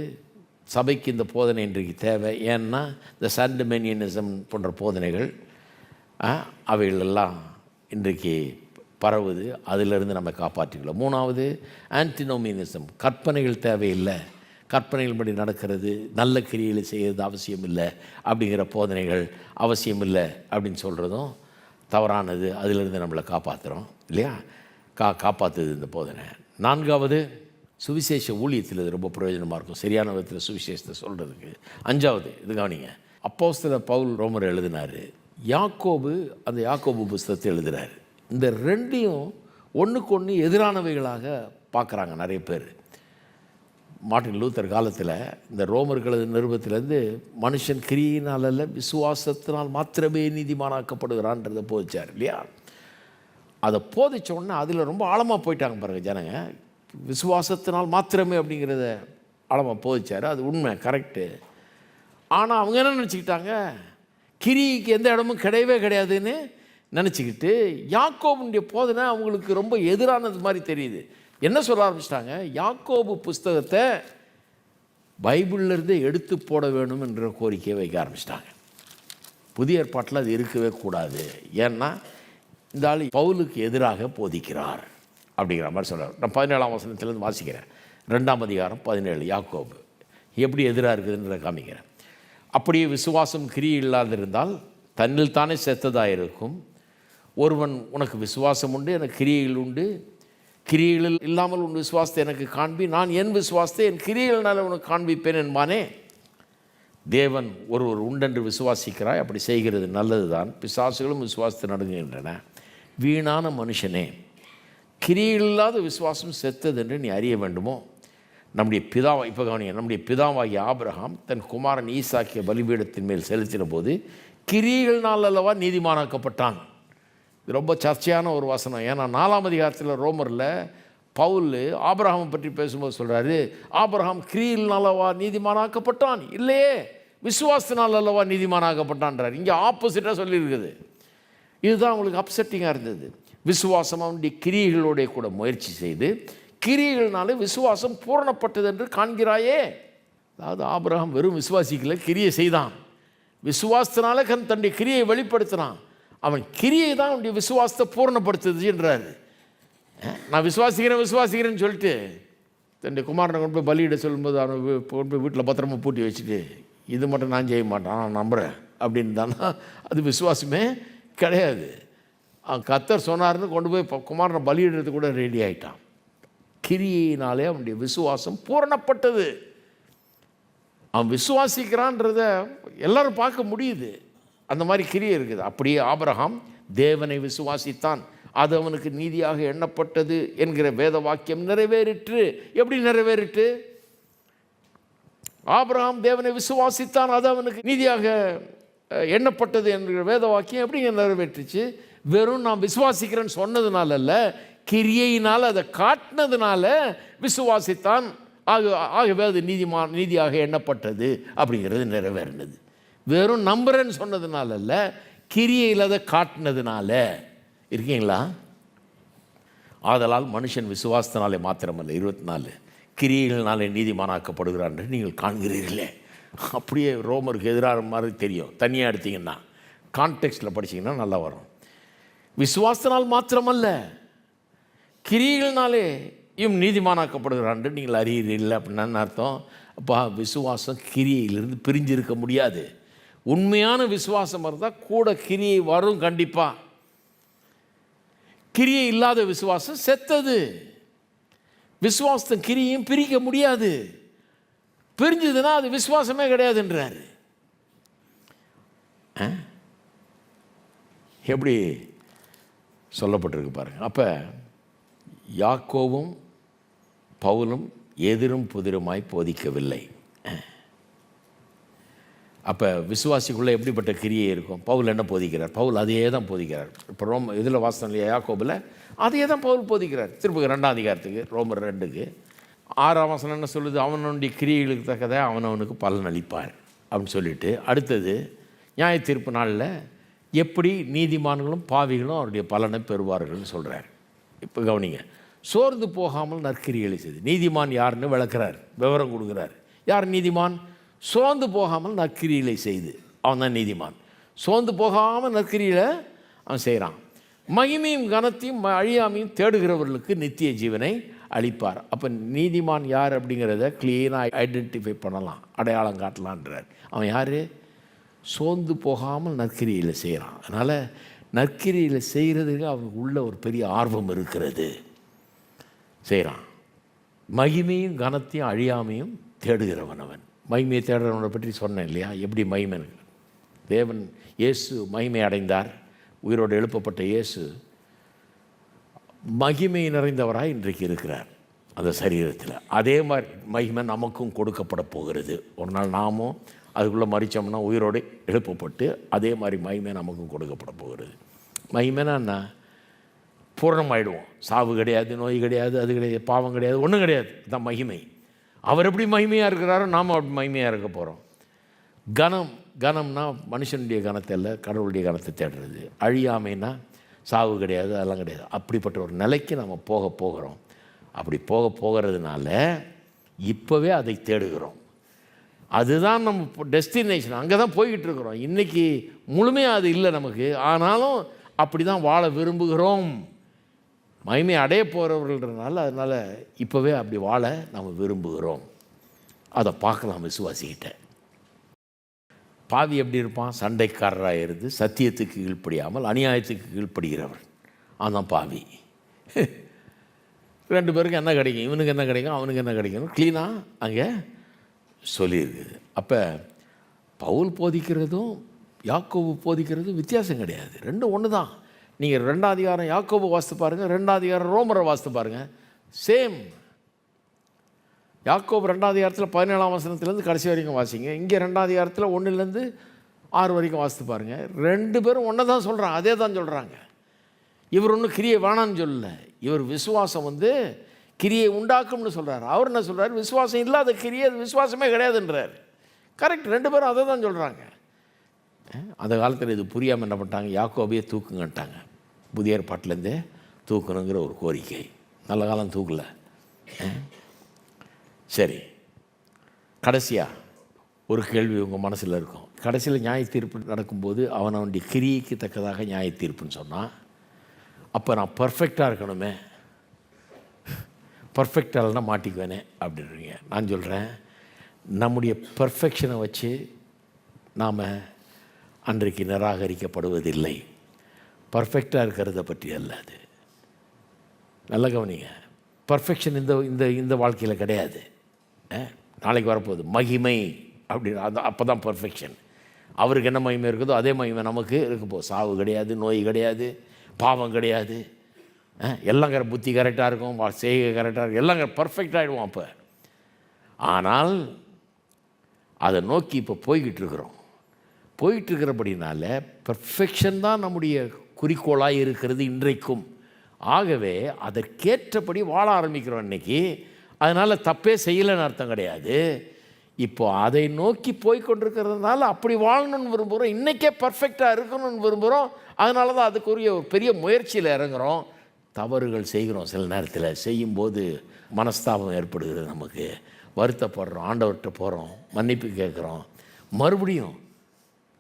சபைக்கு இந்த போதனை இன்றைக்கு தேவை. ஏன்னா இந்த சாண்டமேனியனிசம் போன்ற போதனைகள் அவைகளெல்லாம் இன்றைக்கு பரவுது, அதிலிருந்து நம்ம காப்பாற்றிக்கலாம். மூணாவது, ஆன்டினோமினிசம், கற்பனைகள் தேவையில்லை, கற்பனைகள் படி நடக்கிறது, நல்ல கிரியைகளை செய்கிறது அவசியம் இல்லை அப்படிங்கிற போதனைகள் அவசியம் இல்லை அப்படின்னு சொல்கிறதும் தவறானது. அதிலிருந்து நம்மளை காப்பாற்றுறோம் இல்லையா, காப்பாற்றுது இந்த போதனை. நான்காவது, சுவிசேஷ ஊழியத்தில் இது ரொம்ப பிரயோஜனமாக இருக்கும், சரியான விதத்தில் சுவிசேஷத்தை சொல்கிறதுக்கு. அஞ்சாவது, இது கவனிங்க, அப்போஸ்தலர் பவுல் ரோமர் எழுதினார், யாக்கோபு அந்த யாக்கோபு புஸ்தகத்தை எழுதுகிறார். இந்த ரெண்டையும் ஒன்றுக்கு ஒன்று எதிரானவைகளாக பார்க்குறாங்க நிறைய பேர். மார்ட்டின் லூத்தர் காலத்தில் இந்த ரோமர்களது நிருபத்திலேருந்து மனுஷன் கிரியினால் அல்ல விசுவாசத்தினால் மாத்திரமே நீதிமானாக்கப்படுகிறான்றதை போதிச்சார் இல்லையா. அதை போதிச்ச உடனே அதில் ரொம்ப ஆழமாக போயிட்டாங்க பாருங்கள் ஜனங்க. விசுவாசத்தினால் மாத்திரமே அப்படிங்கிறத ஆழமாக போதிச்சார், அது உண்மை, கரெக்டு. ஆனால் அவங்க என்ன நினச்சிக்கிட்டாங்க, கிரிக்கு எந்த இடமும் கிடையவே கிடையாதுன்னு நினச்சிக்கிட்டு யாக்கோபுடைய போதனை அவங்களுக்கு ரொம்ப எதிரானது மாதிரி தெரியுது. என்ன சொல்ல ஆரம்பிச்சிட்டாங்க, யாக்கோபு புஸ்தகத்தை பைபிள்லேருந்தே எடுத்து போட வேணும் என்ற கோரிக்கையை வைக்க ஆரம்பிச்சிட்டாங்க. புதிய ஏற்பாட்டில் அது இருக்கவே கூடாது, ஏன்னா இந்த ஆள் பவுலுக்கு எதிராக போதிக்கிறார் அப்படிங்கிற மாதிரி சொல்கிறார். நான் 17ஆம் வசனத்திலேருந்து வாசிக்கிறேன். 2ஆம் அதிகாரம் 17, யாக்கோபு எப்படி எதிராக இருக்குதுன்றதை காமிக்கிறேன். அப்படியே விசுவாசம் கிரியை இல்லாதிருந்தால் தன்னில் தானே செத்ததாக இருக்கும். ஒருவன் உனக்கு விசுவாசம் உண்டு, எனக்கு கிரியைகள் உண்டு, கிரியைகள் இல்லாமல் உன் விசுவாசத்தை எனக்கு காண்பி, நான் என் விசுவாசத்தை என் கிரியைகள்னால உனக்கு காண்பிப்பேன் என்பானே. தேவன் ஒருவர் உண்டென்று விசுவாசிக்கிறாய், அப்படி செய்கிறது நல்லது தான். பிசாசுகளும் விசுவாசத்தை நடுங்குகின்றன. வீணான மனுஷனே, கிரியைகள் இல்லாத விசுவாசம் செத்தது என்று நீ அறிய வேண்டுமோ. நம்முடைய பிதாவா, இப்போ கவனிங்க, நம்முடைய பிதாவாகிய ஆபிரகாம் தன் குமாரன் ஈசாக்கிய பலிபீடத்தின் மேல் செலுத்தின போது கிரியைகள்னால் அல்லவா நீதிமானாக்கப்பட்டான். இது ரொம்ப சர்ச்சையான ஒரு வசனம். ஏன்னா 4ஆம் அதிகாரத்தில் ரோமரில் பவுல் ஆபிரகாமை பற்றி பேசும்போது சொல்கிறாரு, ஆபிரகாம் கிரியையினாலவா நீதிமானாக்கப்பட்டான், இல்லையே விசுவாசத்தினால் அல்லவா நீதிமானாக்கப்பட்டான்றார். இங்கே ஆப்போசிட்டாக சொல்லியிருக்குது. இதுதான் அவங்களுக்கு அப்செட்டிங்காக இருந்தது. விசுவாசம் அவனுடைய கிரியைகளோடைய கூட முயற்சி செய்து கிரியைகள்னால விசுவாசம் பூரணப்பட்டது என்று காண்கிறாயே. அதாவது ஆபிரகாம் வெறும் விசுவாசிக்கல, கிரியை செய்தான். விசுவாசத்தினால தன்னுடைய கிரியை வெளிப்படுத்தினான். அவன் கிரியை தான் அவனுடைய விசுவாசத்தை பூரணப்படுத்துதுன்றாரு. நான் விசுவாசிக்கிறேன்னு சொல்லிட்டு தன்னுடைய குமாரனை கொண்டு போய் பலியிட சொல்லும்போது அவனை கொண்டு போய் வீட்டில் பத்திரமா பூட்டி வச்சுட்டு இது மட்டும் நான் செய்ய மாட்டான், நான் நம்புகிறேன் அப்படின்னு தானா, அது விசுவாசமே கிடையாது. கர்த்தர் சொன்னார்னு கொண்டு போய் குமாரனை பலியிடுறது கூட ரெடி ஆகிட்டான். கிரியினாலே அவனுடைய விசுவாசம் பூரணப்பட்டது. அவன் விசுவாசிக்கிறான்றத எல்லாரும் பார்க்க முடியுது. அந்த மாதிரி கிரியை இருக்குது. அப்படியே ஆபிரகாம் தேவனை விசுவாசித்தான், அது அவனுக்கு நீதியாக எண்ணப்பட்டது என்கிற வேத வாக்கியம் நிறைவேறிற்று. எப்படி நிறைவேறிற்று? ஆபிரகாம் தேவனை விசுவாசித்தான், அது அவனுக்கு நீதியாக எண்ணப்பட்டது என்கிற வேத வாக்கியம் எப்படிங்க நிறைவேற்றுச்சு? வெறும் நான் விசுவாசிக்கிறேன்னு சொன்னதுனால அல்ல, கிரியையினால் அதை காட்டினதுனால விசுவாசித்தான், ஆகவே அது நீதியாக எண்ணப்பட்டது அப்படிங்கிறது நிறைவேறினது. வெறும் நம்புறேன்னு சொன்னதுனால அல்ல, கிரியையில் அதை காட்டினதுனால. இருக்கீங்களா? ஆதலால் மனுஷன் விசுவாசத்தினாலே மாத்திரமல்ல, 24 கிரியைகளினாலே நீதிமானாக்கப்படுகிறான் என்று நீங்கள் காண்கிறீர்களே. அப்படியே ரோமருக்கு எதிராக மாதிரி தெரியும். தனியாக எடுத்தீங்கன்னா கான்டெக்ஸ்டில் படிச்சிங்கன்னா நல்லா வரும். விசுவாசத்தினால் மாத்திரமல்ல, கிரியைகளினாலே நீதிமானாக்கப்படுகிறான் என்று நீங்கள் அறியீர்கள். அப்படின்னா அர்த்தம், அப்பா விசுவாசம் கிரியையிலிருந்து பிரிஞ்சிருக்க முடியாது. உண்மையான விசுவாசம் இருந்தால் கூட கிரியை வரும் கண்டிப்பாக. கிரியை இல்லாத விசுவாசம் செத்தது. விசுவாசத்தின் கிரியையும் பிரிக்க முடியாது. பிரிஞ்சதுன்னா அது விசுவாசமே கிடையாதுன்றார். எப்படி சொல்லப்பட்டிருக்கு பாருங்க. அப்போ யாக்கோவும் பவுலும் எதிரும் புதிருமாய் போதிக்கவில்லை. அப்போ விசுவாசிக்குள்ளே எப்படிப்பட்ட கிரியை இருக்கும்? பவுல் என்ன போதிக்கிறார்? பவுல் அதையே தான் போதிக்கிறார். இப்போ இதில் வாசனம் இல்லையா, யாக்கோபில் அதையே தான் பவுல் போதிக்கிறார். திருப்பி 2ஆம் அதிகாரத்துக்கு, ரோமர் 2க்கு 6ஆம் வசனம் என்ன சொல்லுது? அவனுடைய கிரியைகளுக்கு தக்கதை அவனவனுக்கு பலன் அளிப்பார் அப்படின்னு சொல்லிட்டு, அடுத்தது நியாய தீர்ப்பு நாளில் எப்படி நீதிமான்களும் பாவிகளும் அவருடைய பலனை பெறுவார்கள்னு சொல்கிறார். இப்போ கவனிங்க, சோர்ந்து போகாமல் நற்கிரிகளை செய்து. நீதிமான் யாருன்னு விளக்குறார், விவரம் கொடுக்குறார். யார் நீதிமான்? சோர்ந்து போகாமல் நற்கிரிகளை செய்து, அவன் தான் நீதிமான். சோர்ந்து போகாமல் நற்கிரியில் அவன் செய்கிறான். மகிமையும் கனத்தையும் அழியாமையும் தேடுகிறவர்களுக்கு நித்திய ஜீவனை அளிப்பார். அப்போ நீதிமான் யார் அப்படிங்கிறத கிளீனாக ஐடென்டிஃபை பண்ணலாம், அடையாளம் காட்டலான்றார். அவன் யார்? சோர்ந்து போகாமல் நற்கிரியில் செய்கிறான். அதனால் நற்கிரியில் செய்கிறதுக்கு அவனுக்கு உள்ள ஒரு பெரிய ஆர்வம் இருக்கிறது, செய்கிறான். மகிமையும் கனத்தையும் அழியாமையும் தேடுகிறவன் அவன். மகிமையை தேடுறவனை பற்றி சொன்னேன் இல்லையா? எப்படி மகிமை? தேவன் இயேசு மகிமை அடைந்தார். உயிரோடு எழுப்பப்பட்ட இயேசு மகிமை நிறைந்தவராக இன்றைக்கு இருக்கிறார் அந்த சரீரத்தில். அதே மாதிரி மகிமை நமக்கும் கொடுக்கப்பட போகிறது. ஒரு நாள் நாமும் அதுக்குள்ளே மறித்தோம்னா உயிரோடு எழுப்பப்பட்டு அதே மாதிரி மகிமை நமக்கும் கொடுக்கப்பட போகிறது. மகிமைனா என்ன? பூரணமாயிடுவோம். சாவு கிடையாது, நோய் கிடையாது, அது கிடையாது, பாவம் கிடையாது, ஒன்றும் கிடையாது. இதுதான் மகிமை. அவர் எப்படி மகிமையாக இருக்கிறாரோ நாம் அப்படி மகிமையாக இருக்க போகிறோம். கனம்னா மனுஷனுடைய கனத்தை இல்லை, கடவுளுடைய கனத்தை தேடுறது. அழியாமைன்னா சாவு கிடையாது, அதெல்லாம் கிடையாது. அப்படிப்பட்ட ஒரு நிலைக்கு நம்ம போகிறோம். அப்படி போகிறதுனால இப்போவே அதை தேடுகிறோம். அதுதான் நம்ம டெஸ்டினேஷன், அங்கே தான் போய்கிட்டு இருக்கிறோம். இன்றைக்கி முழுமையாக அது இல்லை நமக்கு, ஆனாலும் அப்படி தான் வாழ விரும்புகிறோம். மகிமை அடைய போகிறவர்கள்ன்றனால அதனால் இப்போவே அப்படி வாழ நம்ம விரும்புகிறோம். அதை பார்க்கலாம் விசுவாசிக்கிட்ட. பாவி எப்படி இருப்பான்? சண்டைக்காரராக இருந்து சத்தியத்துக்கு கீழ்ப்படியாமல் அநியாயத்துக்கு கீழ்ப்படுகிறவர். அதான் பாவி. 2 பேருக்கு என்ன கிடைக்கும்? இவனுக்கு என்ன கிடைக்கும், அவனுக்கு என்ன கிடைக்கும்? க்ளீனாக அங்கே சொல்லியிருக்குது. அப்போ பவுல் போதிக்கிறதும் யாக்கோபு போதிக்கிறதும் வித்தியாசம் கிடையாது, ரெண்டும் ஒன்று தான். நீங்கள் 2ஆம் அதிகாரம் யாக்கோபு வாசித்து பாருங்கள், 2ஆம் அதிகாரம் ரோமரை வாசித்து பாருங்கள், சேம். யாக்கோபு 2ஆம் அதிகாரத்தில் 17ஆம் வசனத்துலேருந்து கடைசி வரைக்கும் வாசிங்க. இங்கே 2ஆம் அதிகாரத்தில் 1லேருந்து 6 வரைக்கும் வாசித்து பாருங்கள். 2 பேரும் ஒன்றை தான் சொல்கிறாங்க, அதே தான் சொல்கிறாங்க. இவர் ஒன்றும் கிரியை வேணான்னு சொல்லலை. இவர் விசுவாசம் கிரியை உண்டாக்கும்னு சொல்கிறார். அவர் என்ன சொல்கிறார்? விசுவாசம் இல்லாத கிரியை அது விசுவாசமே கிடையாதுன்றார். கரெக்ட், 2 பேரும் அதை தான் சொல்கிறாங்க. அந்த காலத்தில் இது புரியாமல் என்ன பண்ணிட்டாங்க? யாக்கோபையே தூக்குங்கன்ட்டாங்க. புதிய ஏற்பாட்டிலேருந்தே தூக்கணுங்கிற ஒரு கோரிக்கை. நல்ல காலம் தூக்கலை. சரி, கடைசியாக ஒரு கேள்வி உங்கள் மனசில் இருக்கும். கடைசியில் நியாய தீர்ப்பு நடக்கும்போது அவனுடைய கிரியைக்கு தக்கதாக நியாய தீர்ப்புன்னு சொன்னான். அப்போ நான் பர்ஃபெக்டாக இருக்கணுமே, பர்ஃபெக்டாக இல்லைன்னா மாட்டிக்குவேனே அப்படின்றீங்க. நான் சொல்கிறேன், நம்முடைய பர்ஃபெக்ஷனை வச்சு நாம் அன்றைக்கு நிராகரிக்கப்படுவதில்லை. பர்ஃபெக்டாக இருக்கிறத பற்றி அல்ல அது. நல்ல கவனிங்க, பர்ஃபெக்ஷன் இந்த வாழ்க்கையில் கிடையாது. நாளைக்கு வரப்போகுது மகிமை அப்படின்னு, அது அப்போ தான் பர்ஃபெக்ஷன். அவருக்கு என்ன மகிமை இருக்குதோ அதே மகிமை நமக்கு இருக்கப்போ. சாவு கிடையாது, நோய் கிடையாது, பாவம் கிடையாது, எல்லாம் புத்தி கரெக்டாக இருக்கும், செய்கை கரெக்டாக இருக்கும், எல்லாம் பர்ஃபெக்டாக ஆகிடுவோம் அப்போ. ஆனால் அதை நோக்கி இப்போ போய்கிட்டுருக்கிறபடினால பர்ஃபெக்ஷன் தான் நம்முடைய குறிக்கோளாக இருக்கிறது இன்றைக்கும். ஆகவே அதற்கேற்றபடி வாழ ஆரம்பிக்கிறோம் இன்றைக்கி. அதனால் தப்பே செய்யலைன்னு அர்த்தம் கிடையாது. இப்போ அதை நோக்கி போய்கொண்டிருக்கிறதுனால அப்படி வாழணும்னு விரும்புகிறோம், இன்றைக்கே பர்ஃபெக்டாக இருக்கணும்னு விரும்புகிறோம். அதனால தான் அதுக்குரிய ஒரு பெரிய முயற்சியில் இறங்குறோம். தவறுகள் செய்கிறோம், சில நேரத்தில் செய்யும்போது மனஸ்தாபம் ஏற்படுகிறது, நமக்கு வருத்தப்படுறோம், ஆண்டவர்கிட்ட போகிறோம், மன்னிப்பு கேட்குறோம், மறுபடியும்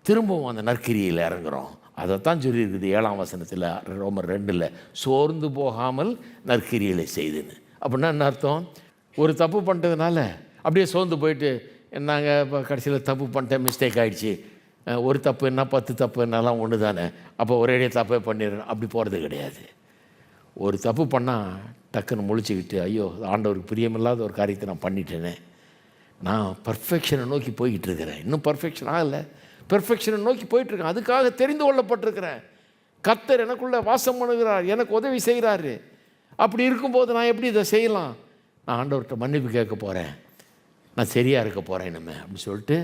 திரும்பவும் அந்த நற்கிரியில் இறங்குறோம். அதைத்தான் சொல்லியிருக்குது 7ஆம் வசனத்தில், ரோமர் 2ல், சோர்ந்து போகாமல் நற்கிரிகளை செய்துன்னு. அப்படின்னா என்ன அர்த்தம்? ஒரு தப்பு பண்ணுறதுனால அப்படியே சோர்ந்து போயிட்டு நாங்கள் இப்போ கடைசியில் தப்பு பண்ணிட்டேன், மிஸ்டேக் ஆகிடுச்சு, ஒரு தப்பு என்ன 10 தப்பு என்னெல்லாம் ஒன்று தானே, அப்போ ஒரேடியே தப்பே பண்ணிடுறேன், அப்படி போகிறது கிடையாது. ஒரு தப்பு பண்ணால் டக்குன்னு முழிச்சுக்கிட்டு, ஐயோ ஆண்டவருக்கு பிரியமில்லாத ஒரு காரியத்தை நான் பண்ணிட்டேனே, நான் பர்ஃபெக்ஷனை நோக்கி போய்கிட்டு இருக்கிறேன், இன்னும் பர்ஃபெக்ஷன் ஆகலை, பெர்ஃபெக்ஷனை நோக்கி போயிட்டுருக்கேன், அதுக்காக தெரிந்து கொள்ளப்பட்டிருக்கிறேன், கர்த்தர் எனக்குள்ளே வாசம் பண்ணுகிறார், எனக்கு உதவி செய்கிறாரு. அப்படி இருக்கும்போது நான் எப்படி இதை செய்யலாம்? நான் ஆண்டவர்கிட்ட மன்னிப்பு கேட்க போகிறேன், நான் சரியாக இருக்க போகிறேன் நம்ம அப்படின்னு சொல்லிட்டு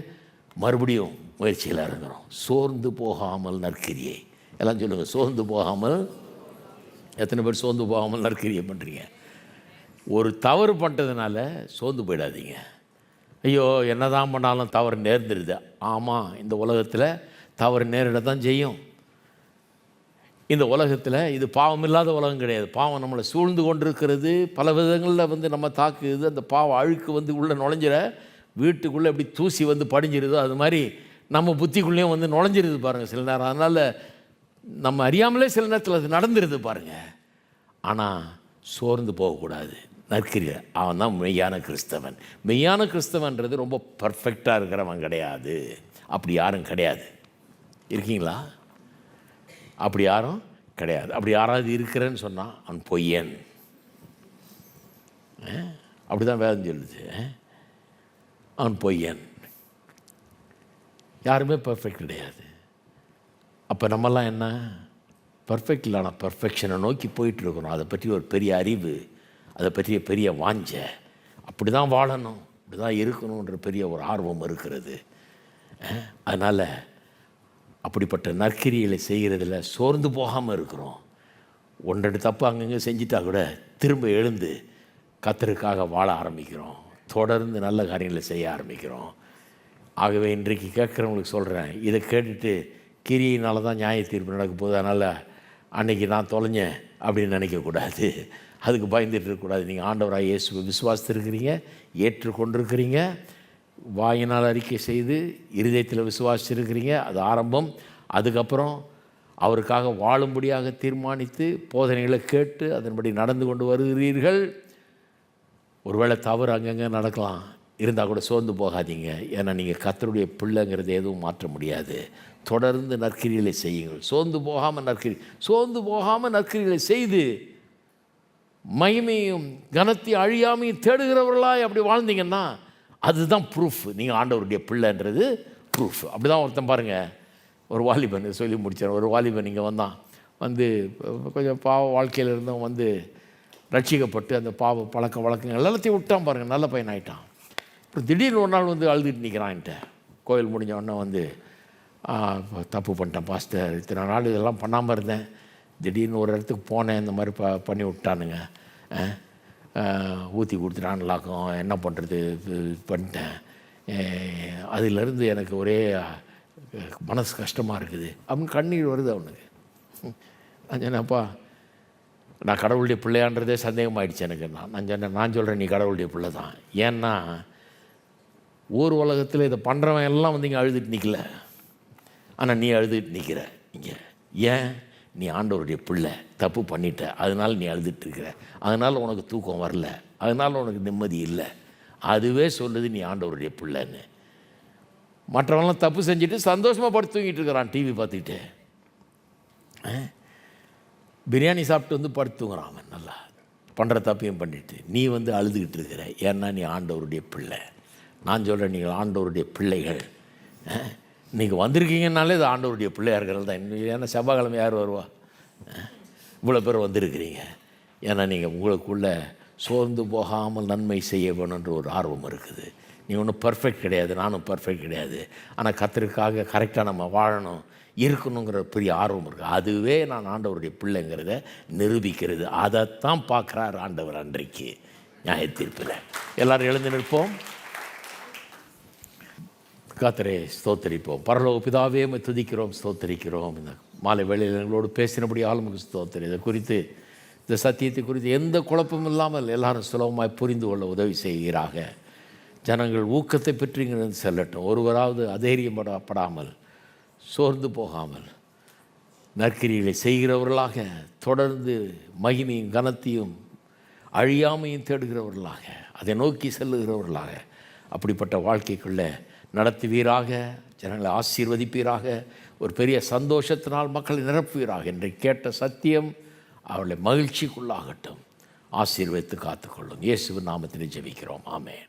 மறுபடியும் முயற்சியில் இறங்குறோம். சோர்ந்து போகாமல் நற்கிரியை, எல்லாம் சொல்லுங்கள், சோர்ந்து போகாமல். எத்தனை பேர் சோர்ந்து போகாமல் நற்கிரியை பண்ணுறீங்க? ஒரு தவறு பண்ணுறதுனால சோர்ந்து போயிடாதீங்க. ஐயோ என்ன தான் பண்ணாலும் தவறு நேர்ந்துடுது. ஆமாம், இந்த உலகத்தில் தவறு நேரிட தான் செய்யும். இந்த உலகத்தில் இது பாவம் இல்லாத உலகம் கிடையாது. பாவம் நம்மளை சூழ்ந்து கொண்டிருக்கிறது, பல விதங்களில் நம்ம தாக்குது. அந்த பாவம் அழுக்கு உள்ளே நுழைஞ்சிட, வீட்டுக்குள்ளே எப்படி தூசி படிஞ்சிருதோ அது மாதிரி நம்ம புத்திக்குள்ளேயும் நுழைஞ்சிருது பாருங்கள் சில நேரம். அதனால் நம்ம அறியாமலே சில நேரத்தில் அது நடந்துருது பாருங்கள். ஆனால் சோர்ந்து போகக்கூடாது. நற்கிரியை, அவன் தான் மெய்யான கிறிஸ்தவன். மெய்யான கிறிஸ்தவன்றது ரொம்ப பர்ஃபெக்டாக இருக்கிறவன் கிடையாது. அப்படி யாரும் கிடையாது. இருக்கீங்களா? அப்படி யாரும் கிடையாது. அப்படி யாராவது இருக்கிறேன்னு சொன்னால் அவன் பொய்யன். அப்படி தான் வேதம் சொல்லுது, அவன் பொய்யன். யாருமே பர்ஃபெக்ட் கிடையாது. அப்போ நம்மெல்லாம் என்ன? பர்ஃபெக்ட் இல்லை, ஆனால் பர்ஃபெக்ஷனை நோக்கி போயிட்டுருக்கணும். அதை பற்றி ஒரு பெரிய அறிவு, அதை பற்றிய பெரிய வாஞ்ச, அப்படி தான் வாழணும், அப்படி தான் இருக்கணுன்ற பெரிய ஒரு ஆர்வம் இருக்கிறது. அதனால் அப்படிப்பட்ட நற்கிரிகளை செய்கிறதில் சோர்ந்து போகாமல் இருக்கிறோம். 1-2 தப்பு அங்கங்கே செஞ்சிட்டா கூட திரும்ப எழுந்து கர்த்தருக்காக வாழ ஆரம்பிக்கிறோம். தொடர்ந்து நல்ல காரியங்களை செய்ய ஆரம்பிக்கிறோம். ஆகவே இன்றைக்கு கேட்குறவங்களுக்கு சொல்கிறேன், இதை கேட்டுட்டு கிரியினால தான் நியாய தீர்ப்பு நடக்க போகுது, அதனால் அன்றைக்கி நான் தொலைஞ்சேன் அப்படின்னு நினைக்கக்கூடாது. அதுக்கு பயந்துட்டு இருக்கக்கூடாது. நீங்கள் ஆண்டவராக இயேசுவை விசுவாசித்திருக்கிறீங்க, ஏற்றுக்கொண்டிருக்கிறீங்க, வாயினால் அறிக்கை செய்து இருதயத்தில் விசுவாசிச்சிருக்கிறீங்க, அது ஆரம்பம். அதுக்கப்புறம் அவருக்காக வாழும்படியாக தீர்மானித்து போதனைகளை கேட்டு அதன்படி நடந்து கொண்டு வருகிறீர்கள். ஒருவேளை தவறு அங்கங்கே நடக்கலாம், இருந்தால் கூட சோர்ந்து போகாதீங்க. ஏன்னா நீங்கள் கர்த்தருடைய பிள்ளைங்கிறது எதுவும் மாற்ற முடியாது. தொடர்ந்து நற்கிரிகளை செய்யுங்கள். சோர்ந்து போகாமல் நற்கிரிகளை செய்து மகிமையும் கனத்தையும் அழியாமையும் தேடுகிறவர்களாய் அப்படி வாழ்ந்தீங்கன்னா அதுதான் ப்ரூஃப், நீங்கள் ஆண்டவருடைய பிள்ளைன்றது ப்ரூஃப். அப்படி தான் ஒருத்தன் பாருங்கள், ஒரு வாலிபன் சொல்லி முடித்தேன். ஒரு வாலிபன் இங்கே வந்தான், கொஞ்சம் பாவ வாழ்க்கையில் இருந்தவன் ரட்சிக்கப்பட்டு அந்த பாவ பழக்க வழக்கங்கள் எல்லாத்தையும் விட்டான் பாருங்கள், நல்ல பையன் ஆகிட்டான். அப்புறம் திடீர்னு ஒரு நாள் அழுதுட்டு நிற்கிறான்ட்ட. கோயில் முடிஞ்ச உடனே தப்பு பண்ணிட்டேன் பாஸ்டர், இத்தனை நாள் இதெல்லாம் பண்ணாமல் இருந்தேன், திடீர்னு ஒரு இடத்துக்கு போனேன், இந்த மாதிரி பண்ணி விட்டானுங்க, ஊற்றி கொடுத்துட்டான்லாக்கும், என்ன பண்ணுறது பண்ணிட்டேன், அதிலிருந்து எனக்கு ஒரே மனசு கஷ்டமாக இருக்குது அப்படின்னு கண்ணீர் வருது அவனுக்கு. என்னப்பா, நான் கடவுளுடைய பிள்ளையான்றதே சந்தேகமாயிடுச்சு எனக்கு. நான் சொல்கிறேன், நீ கடவுளுடைய பிள்ளை தான். ஏன்னா ஊர் உலகத்தில் இதை பண்ணுறவன் எல்லாம் இங்கே அழுதுட்டு நிற்கல, ஆனால் நீ அழுதுட்டு நிற்கிற இங்கே. ஏன்? நீ ஆண்டவருடைய பிள்ளை, தப்பு பண்ணிட்ட, அதனால் நீ அழுதுட்டுருக்கிற, அதனால் உனக்கு தூக்கம் வரல, அதனால் உனக்கு நிம்மதி இல்லை. அதுவே சொல்லுது நீ ஆண்டவருடைய பிள்ளைன்னு. மற்றவங்களாம் தப்பு செஞ்சுட்டு சந்தோஷமாக படுத்து தூங்கிட்டு இருக்கிறான், டிவி பார்த்துக்கிட்டு. பிரியாணி சாப்பிட்டு படுத்து தூங்குறான் அவன், நல்லா பண்ணுற தப்பையும் பண்ணிவிட்டு. நீ அழுதுகிட்டு இருக்கிற, ஏன்னா நீ ஆண்டவருடைய பிள்ளை. நான் சொல்கிறேன், நீங்கள் ஆண்டவருடைய பிள்ளைகள். நீங்கள் வந்திருக்கீங்கன்னாலே இது ஆண்டவருடைய பிள்ளையார்கள் தான். ஏன்னா செவ்வாய்க்கிழமை யார் வருவா? இவ்வளோ பேர் வந்திருக்கிறீங்க. ஏன்னா நீங்கள் உங்களுக்குள்ளே சோர்ந்து போகாமல் நன்மை செய்ய வேணுன்ற ஒரு ஆர்வம் இருக்குது. நீ ஒன்றும் பர்ஃபெக்ட் கிடையாது, நானும் பர்ஃபெக்ட் கிடையாது. ஆனால் கர்த்தருக்காக கரெக்டாக நம்ம வாழணும், இருக்கணுங்கிற பெரிய ஆர்வம் இருக்குது. அதுவே நான் ஆண்டவருடைய பிள்ளைங்கிறத நிரூபிக்கிறது. அதைத்தான் பார்க்குறார் ஆண்டவர் அன்றைக்கு நியாயத்தீர்ப்பில். எல்லோரும் எழுந்து நிற்போம், கர்த்தரை ஸ்தோத்தரிப்போம். பரலோக பிதாவே உம்மை துதிக்கிறோம், ஸ்தோத்தரிக்கிறோம். இந்த மாலை வேளையில் எங்களோடு பேசினபடி ஆளுமுக ஸ்தோத்திரம். இதை குறித்து, இந்த சத்தியத்தை குறித்து எந்த குழப்பமும் இல்லாமல் எல்லாரும் சுலபமாய் புரிந்து கொள்ள உதவி செய்கிறாக. ஜனங்கள் ஊக்கத்தை பெற்றுங்கிறது செல்லட்டும். ஒருவராவது அதைரியப்படாமல் சோர்ந்து போகாமல் நற்கிரிகளை செய்கிறவர்களாக, தொடர்ந்து மகிமையும் கனத்தையும் அழியாமையும் தேடுகிறவர்களாக, அதை நோக்கி செல்லுகிறவர்களாக, அப்படிப்பட்ட வாழ்க்கைக்குள்ளே நடத்துவீராக. ஜனங்களை ஆசீர்வதிப்பீராக. ஒரு பெரிய சந்தோஷத்தினால் மக்களை நிரப்புவீராக. என்று கேட்ட சத்தியம் அவளை மகிழ்ச்சிக்குள்ளாகட்டும். ஆசீர்வதித்து காத்துக்கொள்ளும். இயேசுவின் நாமத்தில் ஜெபிக்கிறோம். ஆமென்.